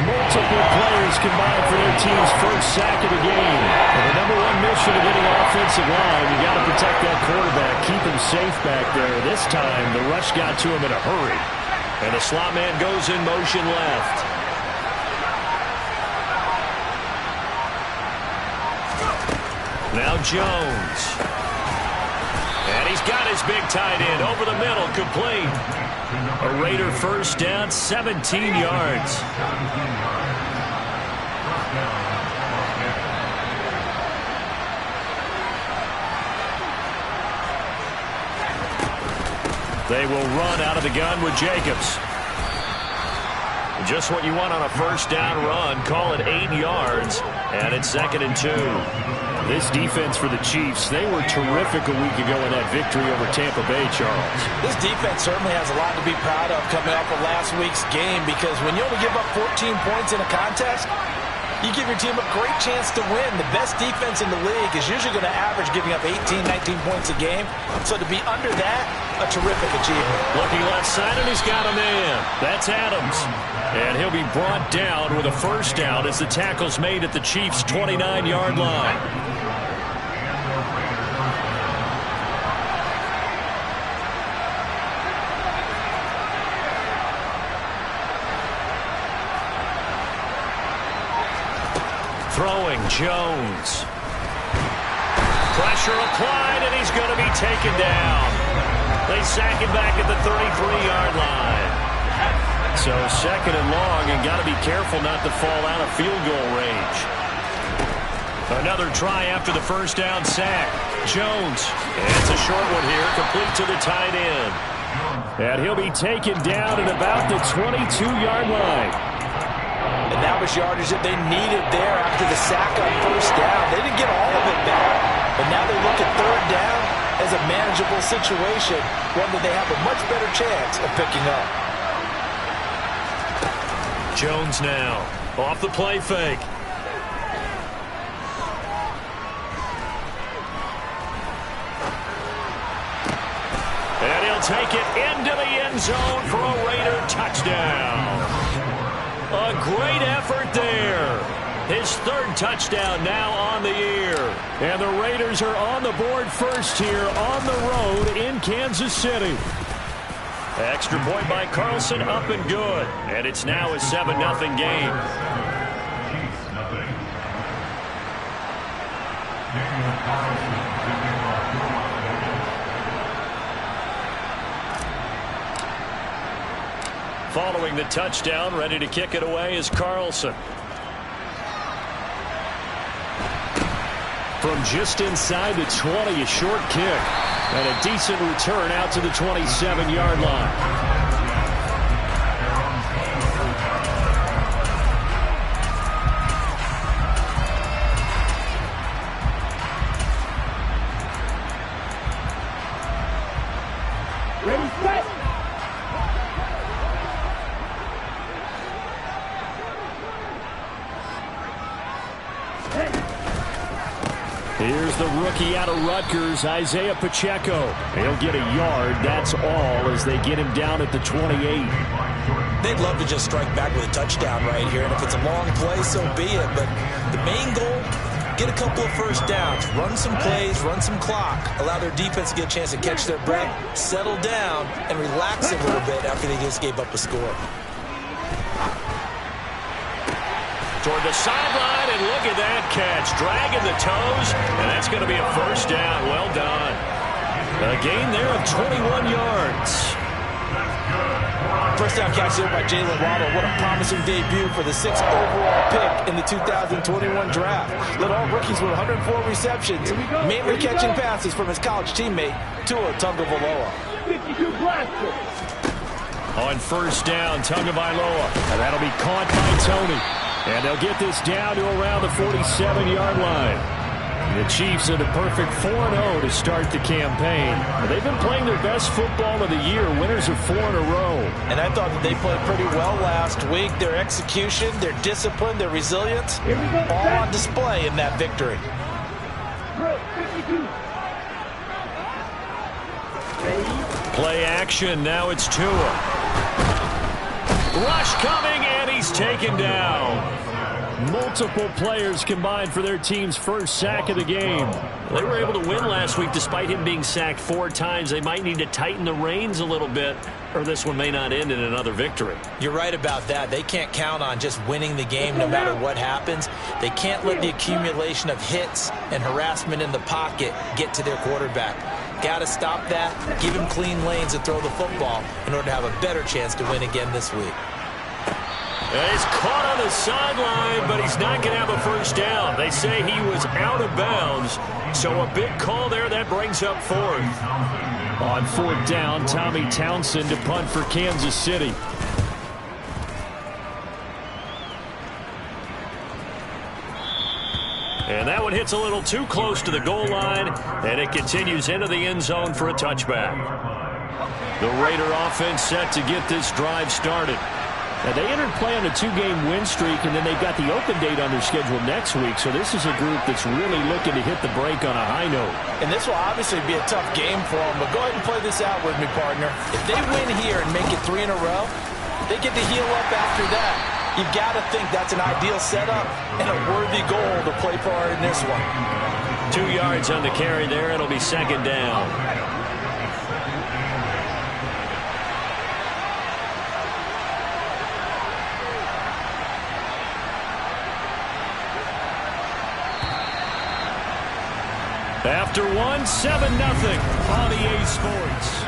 Multiple players combined for their team's first sack of the game. And the number one mission of any offensive line, you got to protect that quarterback, keep him safe back there. This time, the rush got to him in a hurry. And the slot man goes in motion left. Now Jones. And he's got his big tight end over the middle, complete. A Raider first down, 17 yards. They will run out of the gun with Jacobs. Just what you want on a first down run. Call it 8 yards, and it's 2nd and 2. This defense for the Chiefs, they were terrific a week ago in that victory over Tampa Bay, Charles. This defense certainly has a lot to be proud of coming off of last week's game, because when you only give up 14 points in a contest, you give your team a great chance to win. The best defense in the league is usually going to average giving up 18, 19 points a game. So to be under that, a terrific achievement. Looking left side, and he's got a man. That's Adams. And he'll be brought down with a first down as the tackle's made at the Chiefs' 29-yard line. Throwing, Jones. Pressure applied, and he's going to be taken down. They sack him back at the 33-yard line. So 2nd and long, and got to be careful not to fall out of field goal range. Another try after the first down sack. Jones. And it's a short one here, complete to the tight end. And he'll be taken down at about the 22-yard line. And that was yardage that they needed there after the sack on first down. They didn't get all of it back, but now they look at 3rd down as a manageable situation, one that they have a much better chance of picking up. Jones now, off the play fake. And he'll take it into the end zone for a Raider touchdown. A great effort there. His 3rd touchdown now on the year. And the Raiders are on the board first here on the road in Kansas City. Extra point by Carlson, up and good. And it's now a 7-0 game. Following the touchdown, ready to kick it away is Carlson. From just inside the 20, a short kick. And a decent return out to the 27-yard line. Here's the rookie out of Rutgers, Isaiah Pacheco. He'll get a yard, that's all, as they get him down at the 28. They'd love to just strike back with a touchdown right here, and if it's a long play, so be it. But the main goal, get a couple of first downs, run some plays, run some clock, allow their defense to get a chance to catch their breath, settle down, and relax a little bit after they just gave up a score. Toward the sideline, and look at that catch. Dragging the toes, and that's going to be a first down. Well done. A gain there of 21 yards. First down catch there by Jalen Waddle. What a promising debut for the 6th overall pick in the 2021 draft. Led all rookies with 104 receptions, mainly catching passes from his college teammate, Tua Tagovailoa. On first down, Tagovailoa. And that'll be caught by Tony. And they'll get this down to around the 47-yard line. The Chiefs are the perfect 4-0 to start the campaign. They've been playing their best football of the year, winners of 4 in a row. And I thought that they played pretty well last week. Their execution, their discipline, their resilience, all on display in that victory. Play action, now it's Tua. Rush coming, and he's taken down. Multiple players combined for their team's first sack of the game. They were able to win last week despite him being sacked 4 times. They might need to tighten the reins a little bit, or this one may not end in another victory. You're right about that. They can't count on just winning the game no matter what happens. They can't let the accumulation of hits and harassment in the pocket get to their quarterback. Got to stop that, give him clean lanes to throw the football in order to have a better chance to win again this week. He's caught on the sideline, but he's not going to have a first down. They say he was out of bounds, so a big call there. That brings up 4th. On 4th down, Tommy Townsend to punt for Kansas City. And that one hits a little too close to the goal line, and it continues into the end zone for a touchback. The Raider offense set to get this drive started. Now, they entered play on a 2-game win streak, and then they've got the open date on their schedule next week. So this is a group that's really looking to hit the break on a high note. And this will obviously be a tough game for them, but go ahead and play this out with me, partner. If they win here and make it 3 in a row, they get to heal up after that. You've got to think that's an ideal setup and a worthy goal to play for in this one. 2 yards on the carry there. It'll be 2nd down. After 1, 7-0 on EA Sports.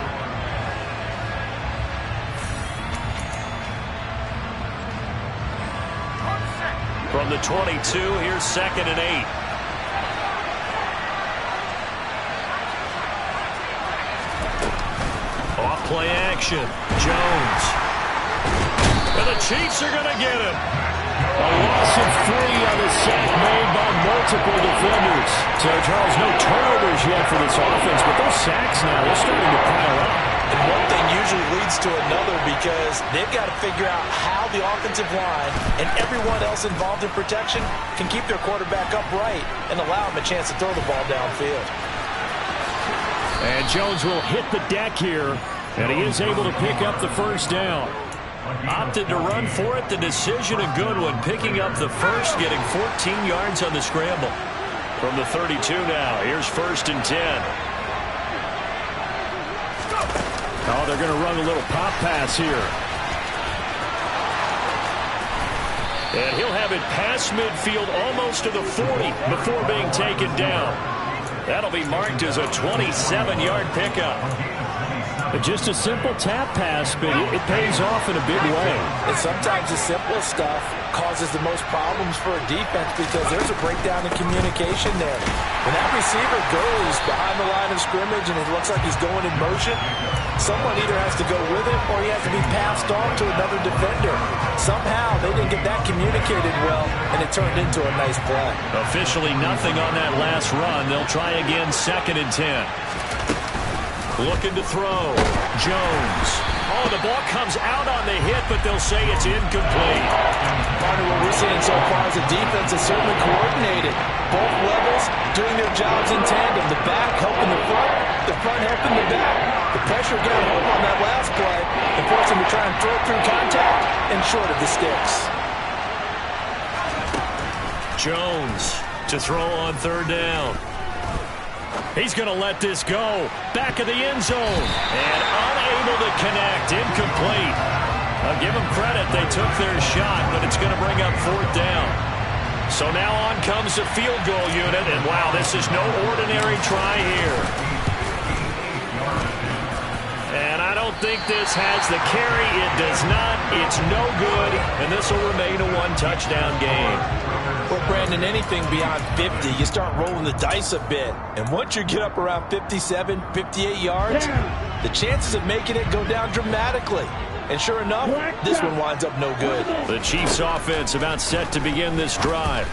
From the 22, here's 2nd and 8. Off play action. Jones. And the Chiefs are going to get him. A loss of 3 on the sack made by multiple defenders. So, Charles, no turnovers yet for this offense, but those sacks now, they're starting to pile up. And one thing usually leads to another because they've got to figure out how the offensive line and everyone else involved in protection can keep their quarterback upright and allow him a chance to throw the ball downfield. And Jones will hit the deck here, and he is able to pick up the first down. Opted to run for it. The decision a good one. Picking up the first, getting 14 yards on the scramble. From the 32 now. Here's 1st and 10. Oh, they're going to run a little pop pass here. And he'll have it past midfield almost to the 40 before being taken down. That'll be marked as a 27-yard pickup. Just a simple tap pass, but it pays off in a big way. And sometimes the simplest stuff causes the most problems for a defense because there's a breakdown in communication there. When that receiver goes behind the line of scrimmage and it looks like he's going in motion, someone either has to go with it or he has to be passed on to another defender. Somehow they didn't get that communicated well, and it turned into a nice play. Officially nothing on that last run. They'll try again, 2nd and 10. Looking to throw. Jones. Oh, the ball comes out on the hit, but they'll say it's incomplete. Partner, what we're seeing so far is the defense is certainly coordinated. Both levels doing their jobs in tandem. The back helping the front helping the back. The pressure got home on that last play and forced him to try and throw through contact. and short of the sticks. Jones to throw on third down. He's going to let this go. Back of the end zone. And unable to connect. Incomplete. I'll give them credit. They took their shot, but it's going to bring up fourth down. So now on comes the field goal unit. And, wow, this is no ordinary try here. And I don't think this has the carry. It does not. It's no good. And this will remain a one-touchdown game. Well, Brandon, anything beyond 50, you start rolling the dice a bit. And once you get up around 57, 58 yards, the chances of making it go down dramatically. And sure enough, this one winds up no good. The Chiefs offense about set to begin this drive.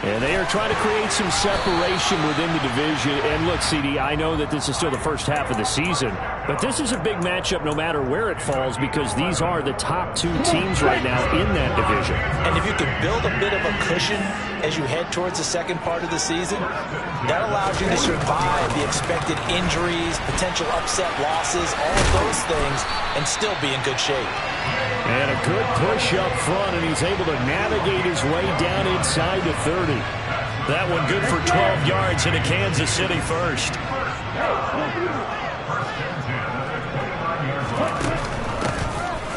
And they are trying to create some separation within the division. And look, CD, I know that this is still the first half of the season, but this is a big matchup no matter where it falls because these are the top two teams right now in that division. And if you can build a bit of a cushion as you head towards the second part of the season, that allows you to survive the expected injuries, potential upset losses, all of those things, and still be in good shape. And a good push up front, and he's able to navigate his way down inside the 30. That one good for 12 yards into Kansas City first.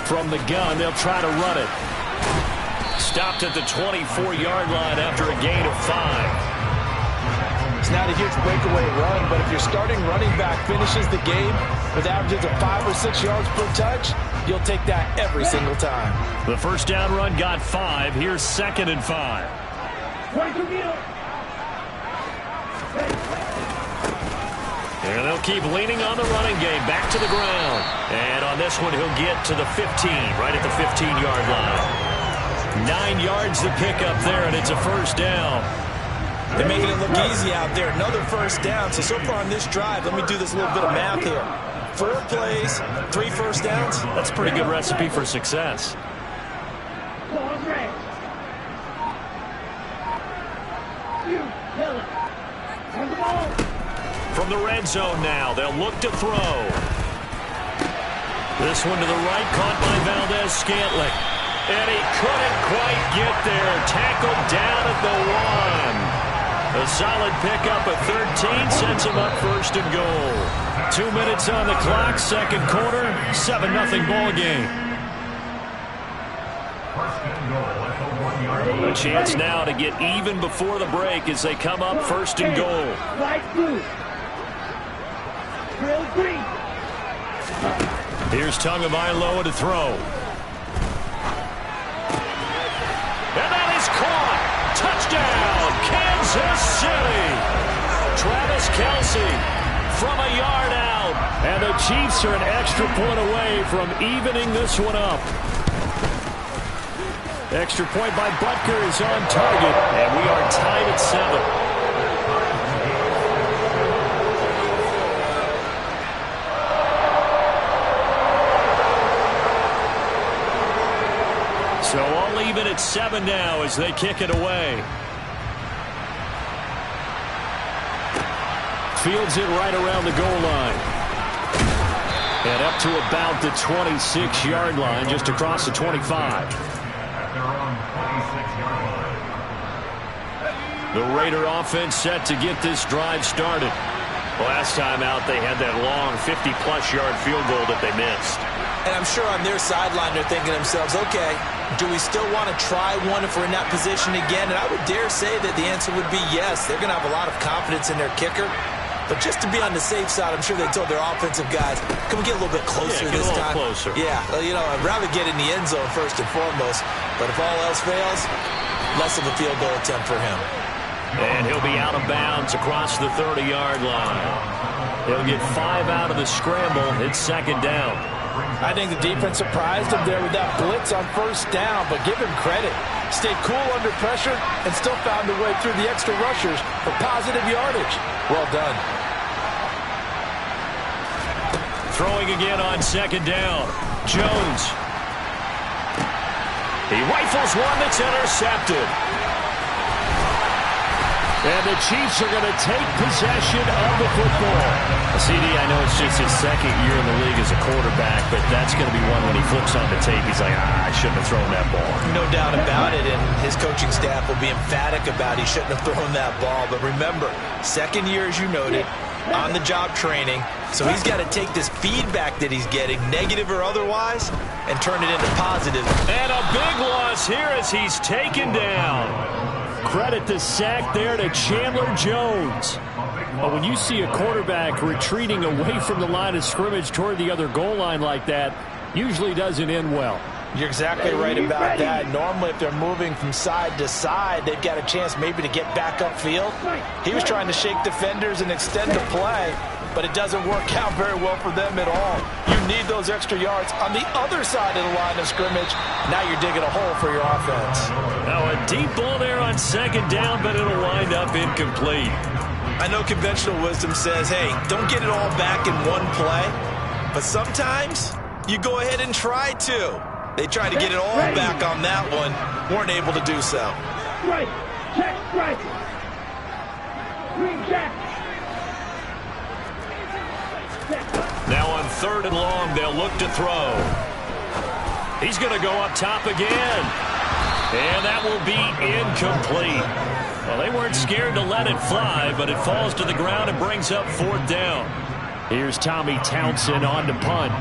From the gun, they'll try to run it. Stopped at the 24-yard line after a gain of 5. It's not a huge breakaway run, but if your starting running back finishes the game with averages of 5 or 6 yards per touch, you'll take that every single time. The first down run got 5. Here's 2nd and 5. And they'll keep leaning on the running game. Back to the ground. And on this one, he'll get to the 15, right at the 15-yard line. 9 yards to pick up there, and it's a first down. They're making it look easy out there. Another first down. So far on this drive, let me do this little bit of math here. 4 plays, 3 first downs. That's a pretty good recipe for success. From the red zone now, they'll look to throw. This one to the right, caught by Valdez-Scantling. And he couldn't quite get there. Tackled down at the 1. A solid pickup at 13 sets him up first and goal. 2 minutes on the clock, second quarter, 7-0 ball game. A chance now to get even before the break as they come up first and goal. Here's Tagovailoa to throw. And that is caught. Touchdown, Kansas City. Travis Kelce from a yard out. And the Chiefs are an extra point away from evening this one up. Extra point by Butker is on target. And we are tied at 7. So all even at 7 now as they kick it away. Fields it right around the goal line. And up to about the 26-yard line, just across the 25. The Raider offense set to get this drive started. Last time out, they had that long 50-plus yard field goal that they missed. And I'm sure on their sideline they're thinking to themselves, okay, do we still want to try one if we're in that position again? And I would dare say that the answer would be yes. They're going to have a lot of confidence in their kicker. But just to be on the safe side, I'm sure they told their offensive guys, can we get a little bit closer this time? Closer. Yeah, you know, I'd rather get in the end zone first and foremost. But if all else fails, less of a field goal attempt for him. And he'll be out of bounds across the 30-yard line. He'll get 5 out of the scramble. It's second down. I think the defense surprised him there with that blitz on first down, but give him credit. Stayed cool under pressure and still found a way through the extra rushers for positive yardage. Well done. Throwing again on second down. Jones. He rifles one that's intercepted. And the Chiefs are going to take possession of the football. CD, I know it's just his second year in the league as a quarterback, but that's going to be one when he flips on the tape, he's like, I shouldn't have thrown that ball. No doubt about it, and his coaching staff will be emphatic about he shouldn't have thrown that ball. But remember, second year, as you noted, on-the-job training, so he's got to take this feedback that he's getting, negative or otherwise, and turn it into positive. And a big loss here as he's taken down. Credit the sack there to Chandler Jones. But when you see a quarterback retreating away from the line of scrimmage toward the other goal line like that, usually doesn't end well. You're exactly right about that. Normally, if they're moving from side to side, they've got a chance maybe to get back upfield. He was trying to shake defenders and extend the play, but it doesn't work out very well for them at all. You need those extra yards on the other side of the line of scrimmage. Now you're digging a hole for your offense. Now a deep ball there on second down, but it'll wind up incomplete. I know conventional wisdom says, hey, don't get it all back in one play, but sometimes you go ahead and try to. They tried to get it all back on that one, weren't able to do so. Strike, check, strike. Green check. Now on third and long, they'll look to throw. He's going to go up top again. And that will be incomplete. Well, they weren't scared to let it fly, but it falls to the ground and brings up fourth down. Here's Tommy Townsend on to punt.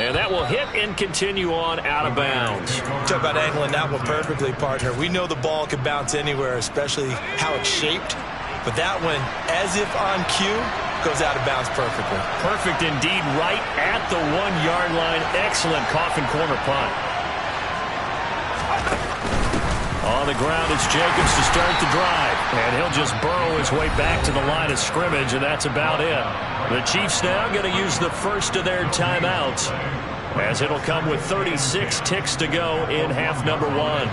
And that will hit and continue on out of bounds. Talk about angling that one perfectly, partner. We know the ball can bounce anywhere, especially how it's shaped. But that one, as if on cue, goes out of bounds perfectly. Perfect indeed, right at the 1-yard line. Excellent coffin corner punt. On the ground, it's Jacobs to start the drive. And he'll just burrow his way back to the line of scrimmage, and that's about it. The Chiefs now going to use the first of their timeouts, as it'll come with 36 ticks to go in half number one.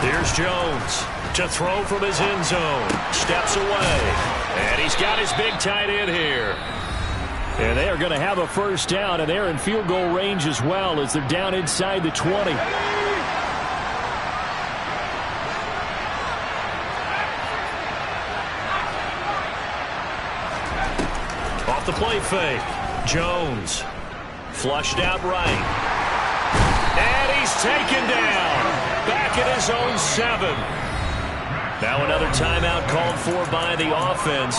Here's Jones to throw from his end zone. Steps away. And he's got his big tight end here. And they are going to have a first down, and they're in field goal range as well as they're down inside the 20. Off the play fake. Jones flushed out right. And he's taken down. Back at his own 7. Now another timeout called for by the offense.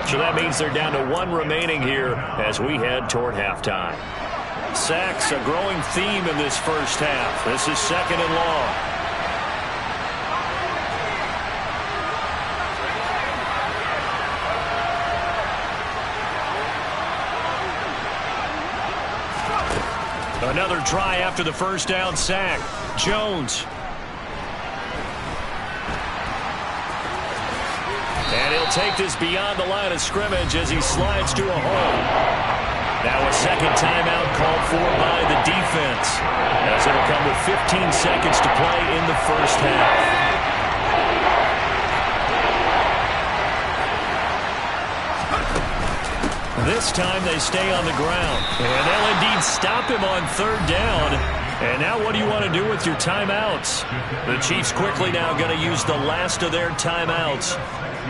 So that means they're down to 1 remaining here as we head toward halftime. Sacks, a growing theme in this first half. This is second and long. Another try after the first down sack. Jones. And he'll take this beyond the line of scrimmage as he slides to a hole. Now a second timeout called for by the defense, as it'll come with 15 seconds to play in the first half. This time they stay on the ground, and they'll indeed stop him on third down. And now what do you want to do with your timeouts? The Chiefs quickly now going to use the last of their timeouts.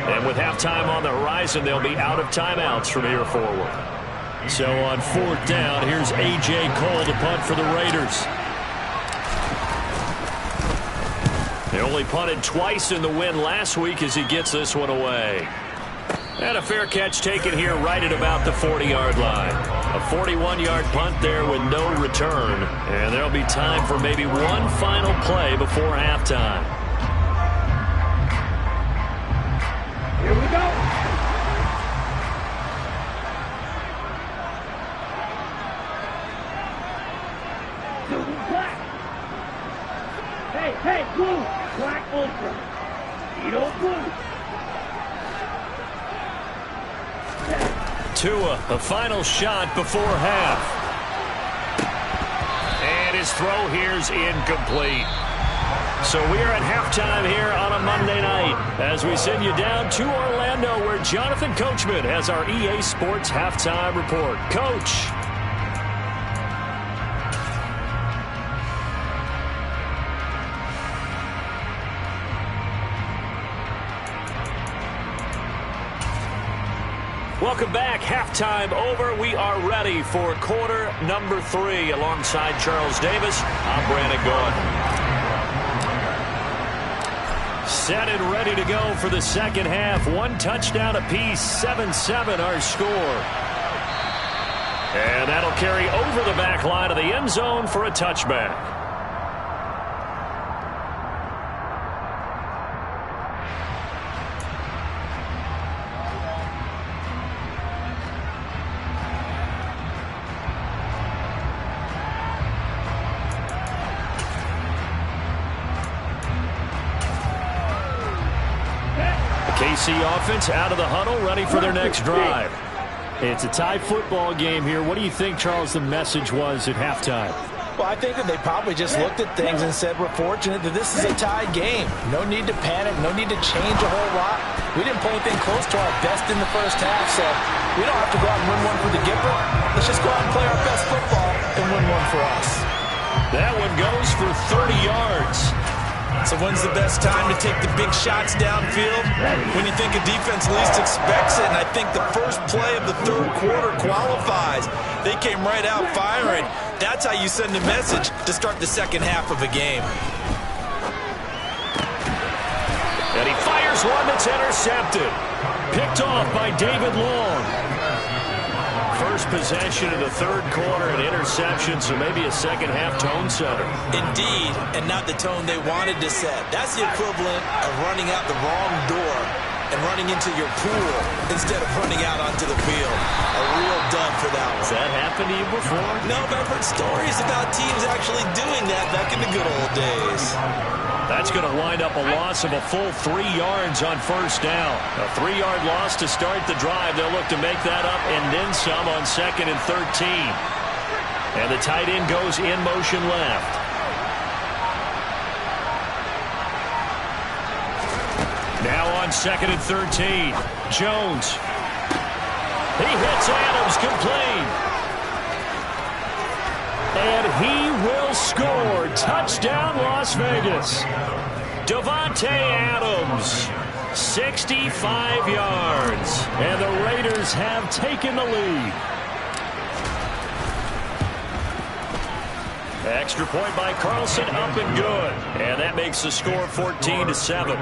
And with halftime on the horizon, they'll be out of timeouts from here forward. So on fourth down, here's A.J. Cole to punt for the Raiders. They only punted twice in the win last week as he gets this one away. And a fair catch taken here right at about the 40-yard line. A 41-yard punt there with no return. And there'll be time for maybe one final play before halftime. Here we go. Black. Hey, blue. Black ultra. Edo blue. Tua, a final shot before half. And his throw here's incomplete. So we are at halftime here on a Monday night as we send you down to Orlando where Jonathan Coachman has our EA Sports halftime report. Coach. Welcome back. Halftime over. We are ready for quarter number 3 alongside Charles Davis. I'm Brandon Gaudin. Set and ready to go for the second half. 1 touchdown apiece. 7-7 our score. And that'll carry over the back line of the end zone for a touchback. KC offense out of the huddle, ready for their next drive. It's a tie football game here. What do you think, Charles, the message was at halftime? Well, I think that they probably just looked at things and said, we're fortunate that this is a tie game. No need to panic. No need to change a whole lot. We didn't play anything close to our best in the first half, so we don't have to go out and win one for the Gipper. Let's just go out and play our best football and win one for us. That one goes for 30 yards. So when's the best time to take the big shots downfield? When you think a defense least expects it, and I think the first play of the third quarter qualifies. They came right out firing. That's how you send a message to start the second half of a game. And he fires one that's intercepted. Picked off by David Long. First possession of the third quarter, an interception, so maybe a second half tone setter. Indeed, and not the tone they wanted to set. That's the equivalent of running out the wrong door and running into your pool instead of running out onto the field. A real dud for that one. Has that happened to you before? No, but I've heard stories about teams actually doing that back in the good old days. That's going to wind up a loss of a full 3 yards on first down. A 3-yard loss to start the drive. They'll look to make that up and then some on 2nd and 13. And the tight end goes in motion left. Now on 2nd and 13. Jones. He hits Adams complete. And he will score. Touchdown, Las Vegas. Davante Adams, 65 yards. And the Raiders have taken the lead. Extra point by Carlson, up and good. And that makes the score 14-7.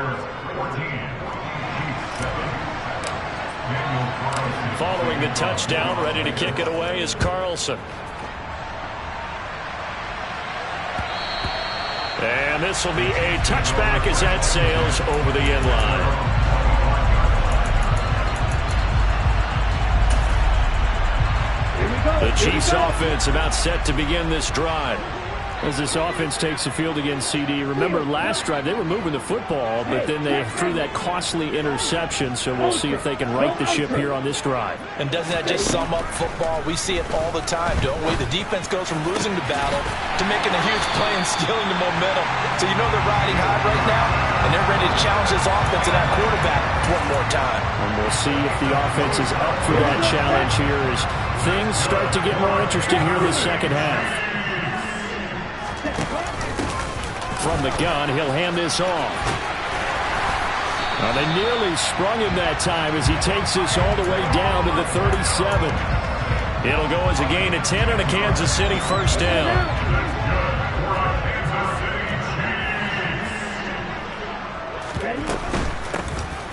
Following the touchdown, ready to kick it away is Carlson. And this will be a touchback as that sails over the end line. The Chiefs offense about set to begin this drive. As this offense takes the field against CD. Remember last drive they were moving the football, but then they threw that costly interception, so we'll see if they can right the ship here on this drive. And doesn't that just sum up football? We see it all the time, don't we? The defense goes from losing the battle to making a huge play and stealing the momentum. So you know they're riding high right now, and they're ready to challenge this offense and that quarterback one more time. And we'll see if the offense is up for that challenge here as things start to get more interesting here in the second half. From the gun, he'll hand this off. Now they nearly sprung him that time as he takes this all the way down to the 37. It'll go as a gain of 10 and a Kansas City first down.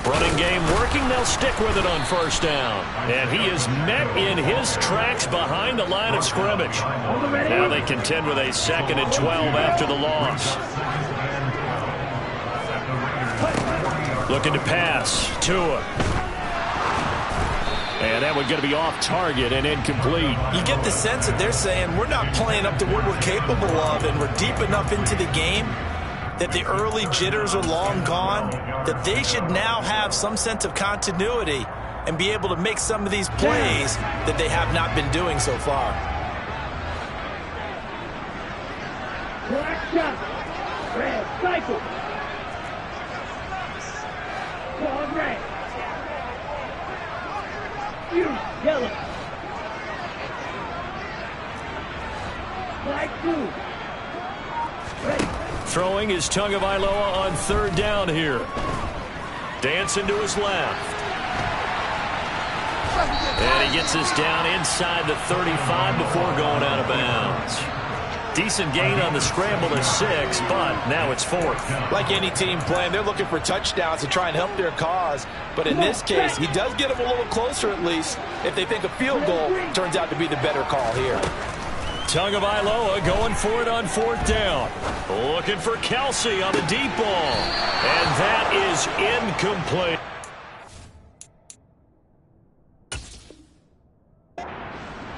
Running game working. They'll stick with it on first down. And he is met in his tracks behind the line of scrimmage. Now they contend with a 2nd and 12 after the loss. Looking to pass. Tua. And that one's going to be off target and incomplete. You get the sense that they're saying we're not playing up to what we're capable of, and we're deep enough into the game that the early jitters are long gone, that they should now have some sense of continuity and be able to make some of these plays that they have not been doing so far. Red, cycle. Ball red. You, yellow. Flag 2. Ready. Throwing is Tagovailoa on third down here. Dancing to his left. And he gets us down inside the 35 before going out of bounds. Decent gain on the scramble to 6, but now it's 4th. Like any team playing, they're looking for touchdowns to try and help their cause. But in this case, he does get them a little closer at least if they think a field goal turns out to be the better call here. Tagovailoa going for it on 4th down. Looking for Kelsey on the deep ball. And that is incomplete.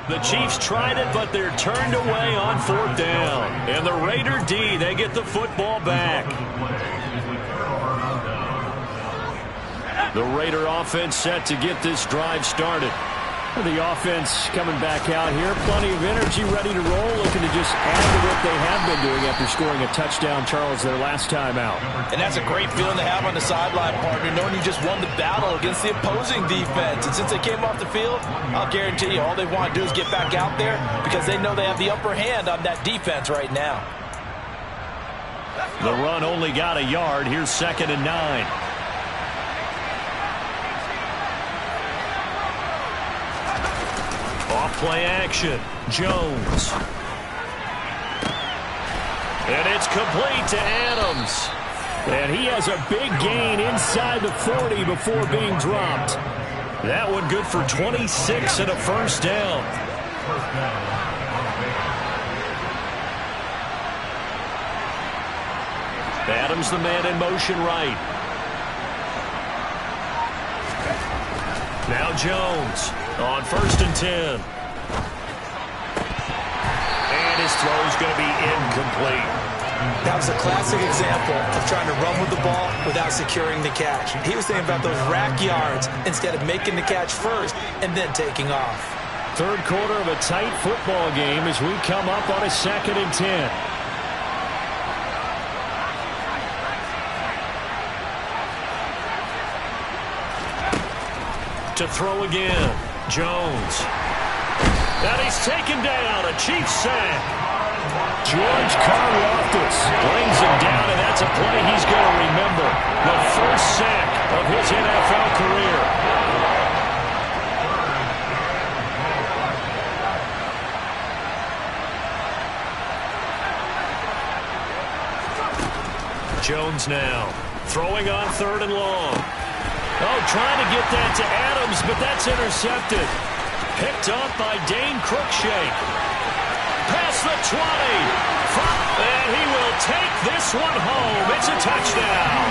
The Chiefs tried it, but they're turned away on 4th down. And the Raider D, they get the football back. The Raider offense set to get this drive started. The offense coming back out here. Plenty of energy, ready to roll, looking to just add to what they have been doing after scoring a touchdown, Charles, their last time out. And that's a great feeling to have on the sideline, partner, knowing you just won the battle against the opposing defense. And since they came off the field, I'll guarantee you all they want to do is get back out there because they know they have the upper hand on that defense right now. The run only got a yard. Here's 2nd and 9. Off-play action. Jones. And it's complete to Adams. And he has a big gain inside the 40 before being dropped. That one good for 26 and a first down. Adams the man in motion right. Now Jones on 1st and 10. And his throw's going to be incomplete. That was a classic example of trying to run with the ball without securing the catch. He was thinking about those rack yards instead of making the catch first and then taking off. Third quarter of a tight football game as we come up on a 2nd and 10. To throw again. Jones. And he's taken down. A Chiefs sack. George Karlaftis Brings him down, and that's a play he's going to remember. The first sack of his NFL career. Jones now. Throwing on 3rd and long. Oh, trying to get that to Adams, but that's intercepted. Picked up by Dane Cruikshank. Past the 20. And he will take this one home. It's a touchdown.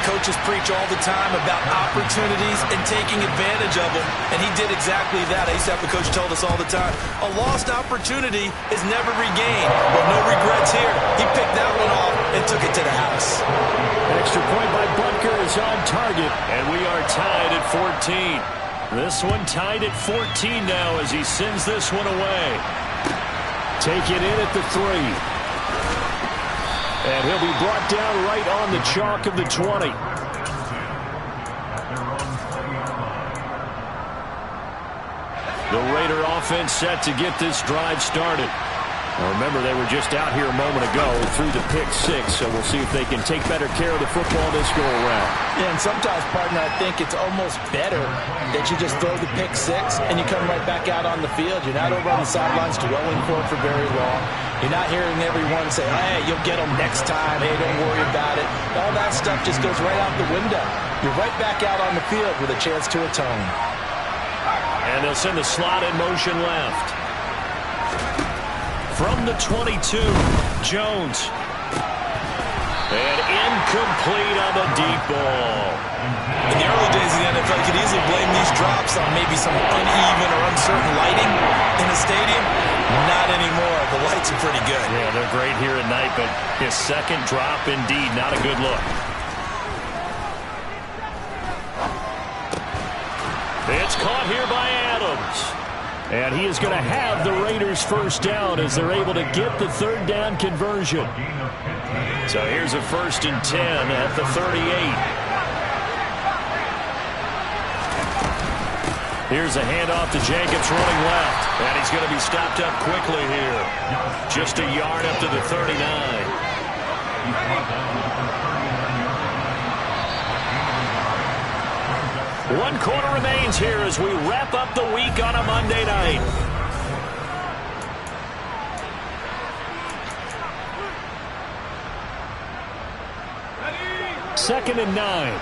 Coaches preach all the time about opportunities and taking advantage of them, and he did exactly that. I used to have the coach told us all the time, a lost opportunity is never regained. Well, no regrets here. He picked that one off and took it to the house. An extra point by Butker is on target. And we are tied at 14. This one tied at 14 now as he sends this one away. Take it in at the 3. And he'll be brought down right on the chalk of the 20. The Raider offense set to get this drive started. Now remember, they were just out here a moment ago through the pick 6, so we'll see if they can take better care of the football this go around. Yeah, and sometimes, partner, I think it's almost better that you just throw the pick 6 and you come right back out on the field. You're not over on the sidelines dwelling for it for very long. You're not hearing everyone say, hey, you'll get them next time. Hey, don't worry about it. All that stuff just goes right out the window. You're right back out on the field with a chance to atone. And they'll send the slot in motion left. From the 22, Jones. And incomplete on the deep ball. In the early days of the NFL, you could easily blame these drops on maybe some uneven or uncertain lighting in the stadium. Not anymore. The lights are pretty good. Yeah, they're great here at night, but his second drop, indeed, not a good look. It's caught here by Adams. And he is going to have the Raiders first down as they're able to get the 3rd down conversion. So here's a 1st and 10 at the 38. Here's a handoff to Jacobs running left. And he's going to be stopped up quickly here. Just a yard up to the 39. One quarter remains here as we wrap up the week on a Monday night. Second and 9.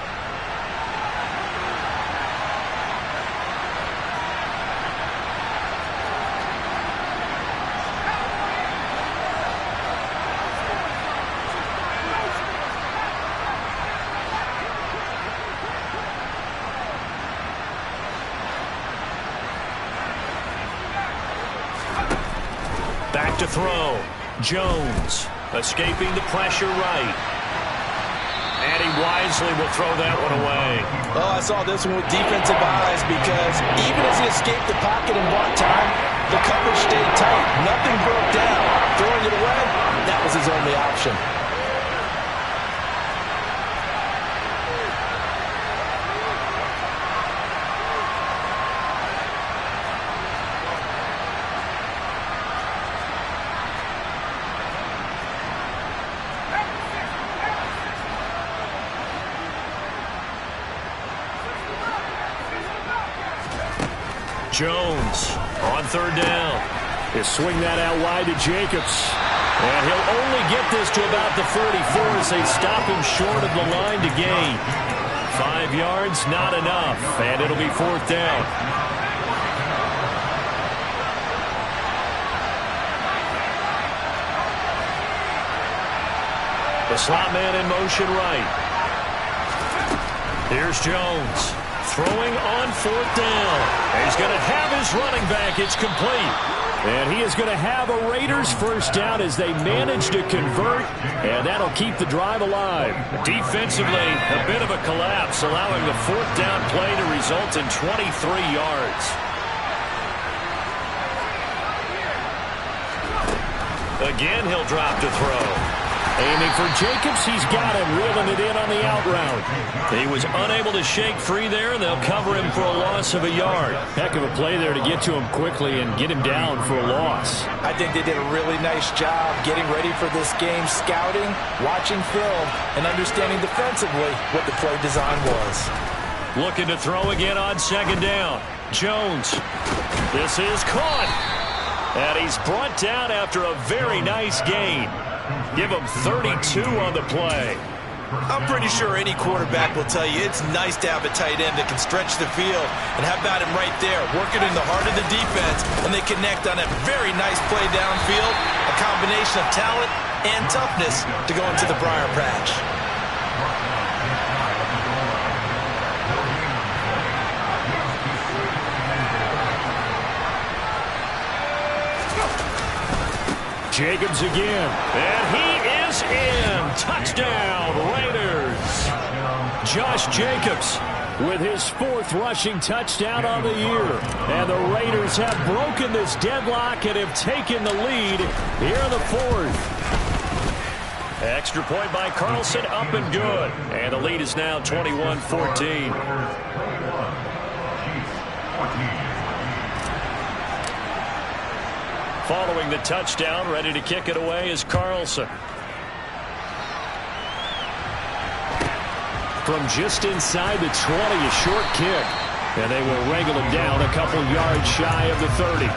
Back to throw. Jones escaping the pressure right. And he wisely will throw that one away. Oh, I saw this one with defensive eyes because even as he escaped the pocket and bought time, the coverage stayed tight. Nothing broke down. Throwing it away, that was his only option. Jones on 3rd down. He'll swing that out wide to Jacobs. And he'll only get this to about the 44 as they stop him short of the line to gain. 5 yards, not enough. And it'll be 4th down. The slot man in motion right. Here's Jones. Throwing on 4th down. He's going to have his running back. It's complete. And he is going to have a Raiders first down as they manage to convert. And that'll keep the drive alive. Defensively, a bit of a collapse, allowing the 4th down play to result in 23 yards. Again, he'll drop to throw. Aiming for Jacobs. He's got him, reeling it in on the out route. He was unable to shake free there, and they'll cover him for a loss of a yard. Heck of a play there to get to him quickly and get him down for a loss. I think they did a really nice job getting ready for this game, scouting, watching film, and understanding defensively what the play design was. Looking to throw again on 2nd down. Jones. This is caught. And he's brought down after a very nice gain. Give him 32 on the play. I'm pretty sure any quarterback will tell you it's nice to have a tight end that can stretch the field. And how about him right there, working in the heart of the defense, and they connect on a very nice play downfield, a combination of talent and toughness to go into the briar patch. Jacobs again. And he is in. Touchdown, Raiders. Josh Jacobs with his 4th rushing touchdown on the year. And the Raiders have broken this deadlock and have taken the lead here in the 4th. Extra point by Carlson, up and good. And the lead is now 21-14. Following the touchdown, ready to kick it away is Carlson. From just inside the 20, a short kick. And they will wrangle him down a couple yards shy of the 30.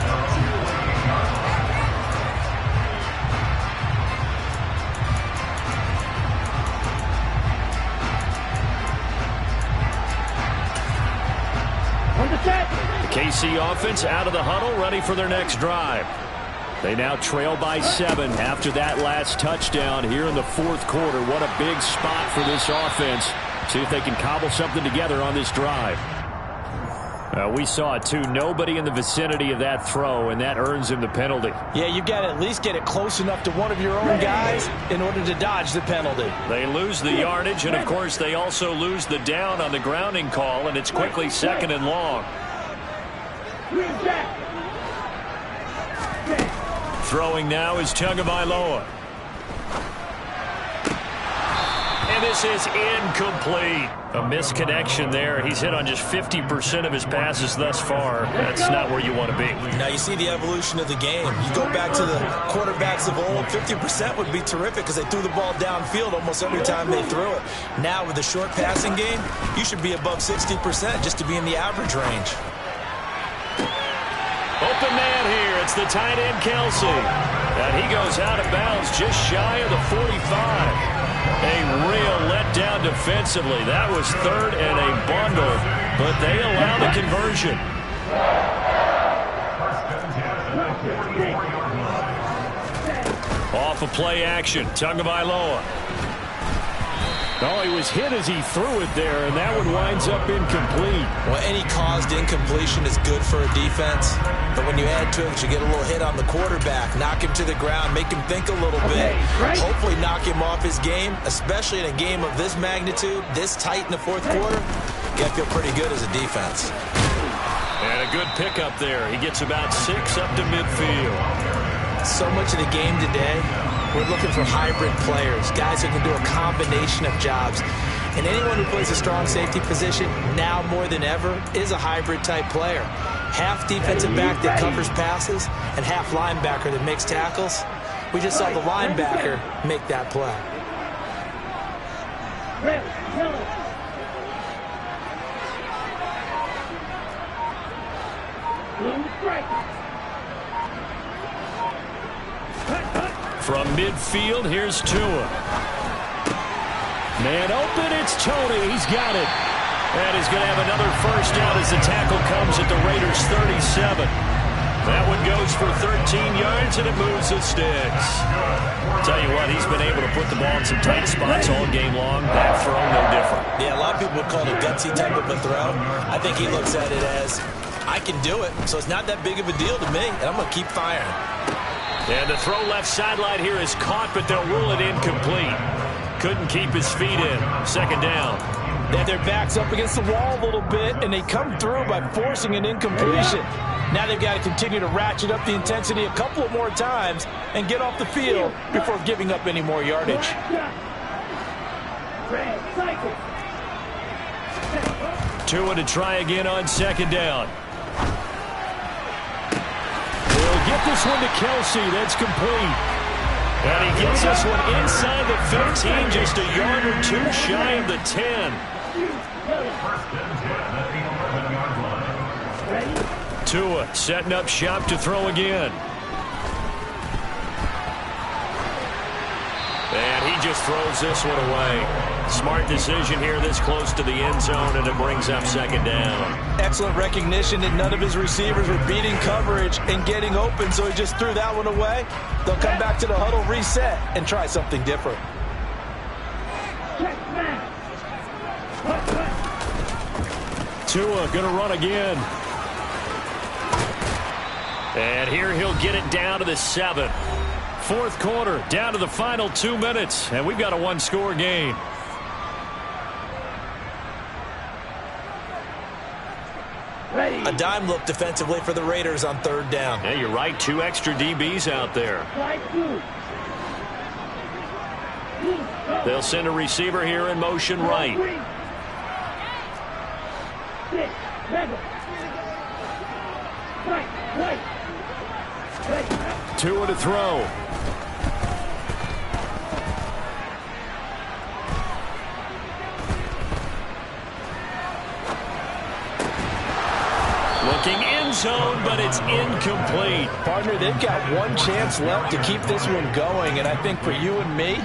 The KC offense out of the huddle, ready for their next drive. They now trail by 7 after that last touchdown here in the 4th quarter. What a big spot for this offense. See if they can cobble something together on this drive. We saw it too. Nobody in the vicinity of that throw, and that earns him the penalty. Yeah, you've got to at least get it close enough to one of your own guys in order to dodge the penalty. They lose the yardage, and of course they also lose the down on the grounding call, and it's quickly 2nd and long. Throwing now is Tagovailoa. And this is incomplete. A misconnection there. He's hit on just 50% of his passes thus far. That's not where you want to be. Now you see the evolution of the game. You go back to the quarterbacks of old, 50% would be terrific because they threw the ball downfield almost every time they threw it. Now with the short passing game, you should be above 60% just to be in the average range. Open man here. It's the tight end, Kelsey. And he goes out of bounds just shy of the 45. A real letdown defensively. That was third and a bundle, but they allow the conversion. Off of play action. Tagovailoa. Oh, he was hit as he threw it there, and that one winds up incomplete. Well, any caused incompletion is good for a defense, but when you add to it, you get a little hit on the quarterback, knock him to the ground, make him think a little bit, hopefully knock him off his game, especially in a game of this magnitude, this tight in the fourth quarter. You got to feel pretty good as a defense. And a good pickup there. He gets about 6 up to midfield. So much of the game today, we're looking for hybrid players, guys who can do a combination of jobs. And anyone who plays a strong safety position, now more than ever, is a hybrid-type player. Half defensive back that covers passes and half linebacker that makes tackles. We just saw the linebacker make that play. From midfield, here's Tua. Man open, it's Tony. He's got it. And he's going to have another first down as the tackle comes at the Raiders' 37. That one goes for 13 yards, and it moves the sticks. Tell you what, he's been able to put the ball in some tight spots all game long. That throw, no different. Yeah, a lot of people would call it a gutsy type of a throw. I think he looks at it as, I can do it, so it's not that big of a deal to me, and I'm going to keep firing. And the throw left sideline here is caught, but they'll rule it incomplete. Couldn't keep his feet in. Second down. They have their backs up against the wall a little bit, and they come through by forcing an incompletion. Now they've got to continue to ratchet up the intensity a couple of more times and get off the field before giving up any more yardage. Tua to try again on second down. They'll get this one to Kelsey. That's complete. And he gets this one inside the 15, just a yard or two shy of the 10. Tua setting up shop to throw again. And he just throws this one away. Smart decision here this close to the end zone, and it brings up second down. Excellent recognition that none of his receivers were beating coverage and getting open, so he just threw that one away. They'll come back to the huddle, reset, and try something different. Tua gonna run again. And here he'll get it down to the 7. Fourth quarter, down to the final 2 minutes, and we've got a one-score game. A dime look defensively for the Raiders on third down. Yeah, you're right. 2 extra DBs out there. They'll send a receiver here in motion right. Tua to throw. Looking end zone, but it's incomplete. Partner, they've got one chance left to keep this one going, and I think for you and me,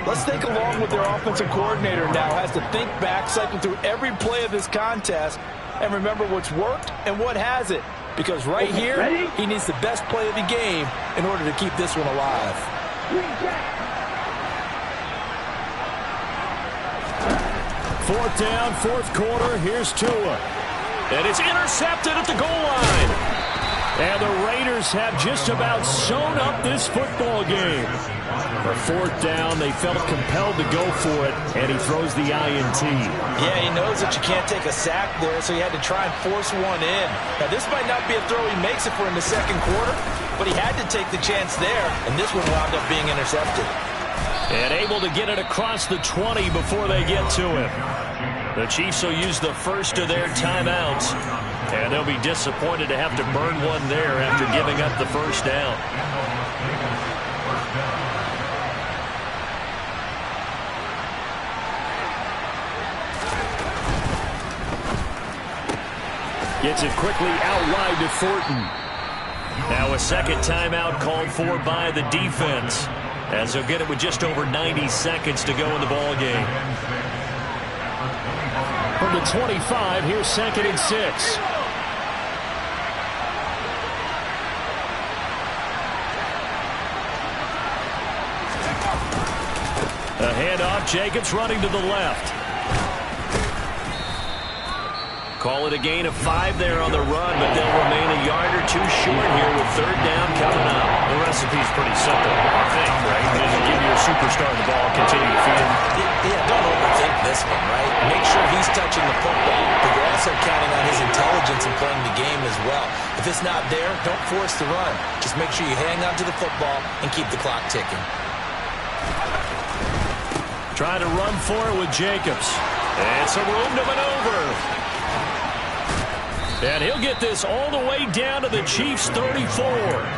let's think along with their offensive coordinator now. Has to think back, cycle through every play of this contest, and remember what's worked and what hasn't. Because right here, he needs the best play of the game in order to keep this one alive. Fourth down, fourth quarter. Here's Tua. And it's intercepted at the goal line. And the Raiders have just about sewn up this football game. For fourth down, they felt compelled to go for it, and he throws the INT. Yeah, he knows that you can't take a sack there, so he had to try and force one in. Now, this might not be a throw he makes it for in the second quarter, but he had to take the chance there, and this one wound up being intercepted. And able to get it across the 20 before they get to him. The Chiefs will use the first of their timeouts. And they'll be disappointed to have to burn one there after giving up the first down. Gets it quickly out wide to Thornton. Now a second timeout called for by the defense, as they'll get it with just over 90 seconds to go in the ball game. From the 25, here's 2nd and 6. A handoff, Jacobs running to the left. Call it a gain of 5 there on the run, but they'll remain a yard or 2 short here with 3rd down coming up. The recipe's pretty simple, I think, right? Just give your superstar the ball, continue to feed him. Yeah, don't overthink this one, right? Make sure he's touching the football, but you're also counting on his intelligence in playing the game as well. If it's not there, don't force the run. Just make sure you hang on to the football and keep the clock ticking. Trying to run for it with Jacobs. And some room to maneuver. And he'll get this all the way down to the Chiefs' 34.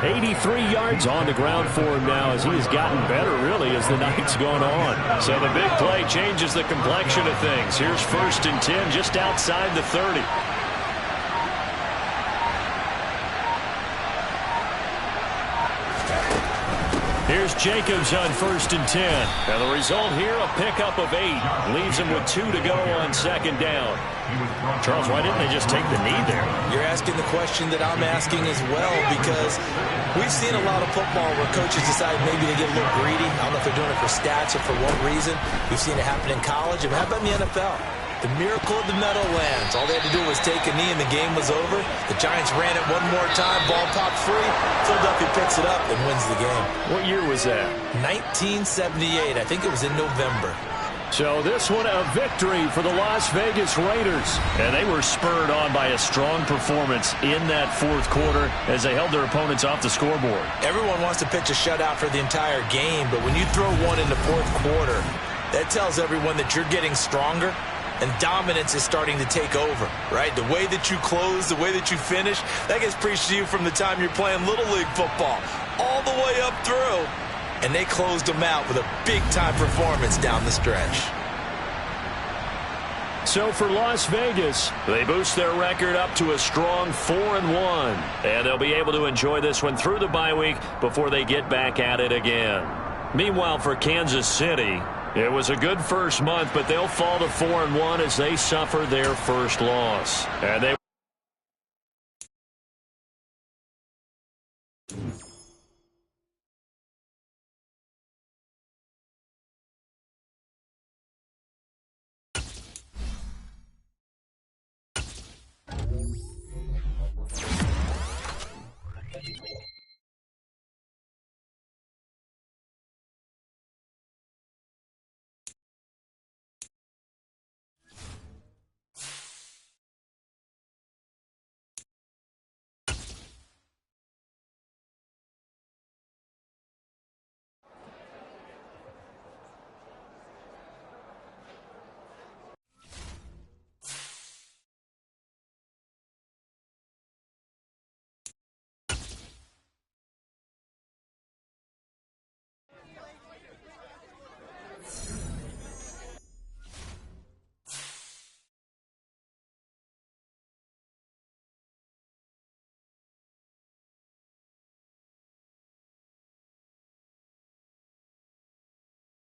83 yards on the ground for him now as he has gotten better, really, as the night's gone on. So the big play changes the complexion of things. Here's 1st and 10 just outside the 30. Here's Jacobs on 1st and 10. And the result here, a pickup of 8. Leaves him with 2 to go on 2nd down. Charles, why didn't they just take the knee there? You're asking the question that I'm asking as well, because we've seen a lot of football where coaches decide maybe to get a little greedy. I don't know if they're doing it for stats or for what reason. We've seen it happen in college. And how about in the NFL? The miracle of the Meadowlands. All they had to do was take a knee and the game was over. The Giants ran it one more time. Ball popped free. Philadelphia picks it up and wins the game. What year was that? 1978. I think it was in November. So this one a victory for the Las Vegas Raiders. And they were spurred on by a strong performance in that 4th quarter as they held their opponents off the scoreboard. Everyone wants to pitch a shutout for the entire game, but when you throw one in the 4th quarter, that tells everyone that you're getting stronger and dominance is starting to take over, right? The way that you close, the way that you finish, that gets preached to you from the time you're playing Little League football all the way up through. And they closed them out with a big-time performance down the stretch. So for Las Vegas, they boost their record up to a strong 4-1. And they'll be able to enjoy this one through the bye week before they get back at it again. Meanwhile, for Kansas City, it was a good first month, but they'll fall to 4-1 as they suffer their first loss. And they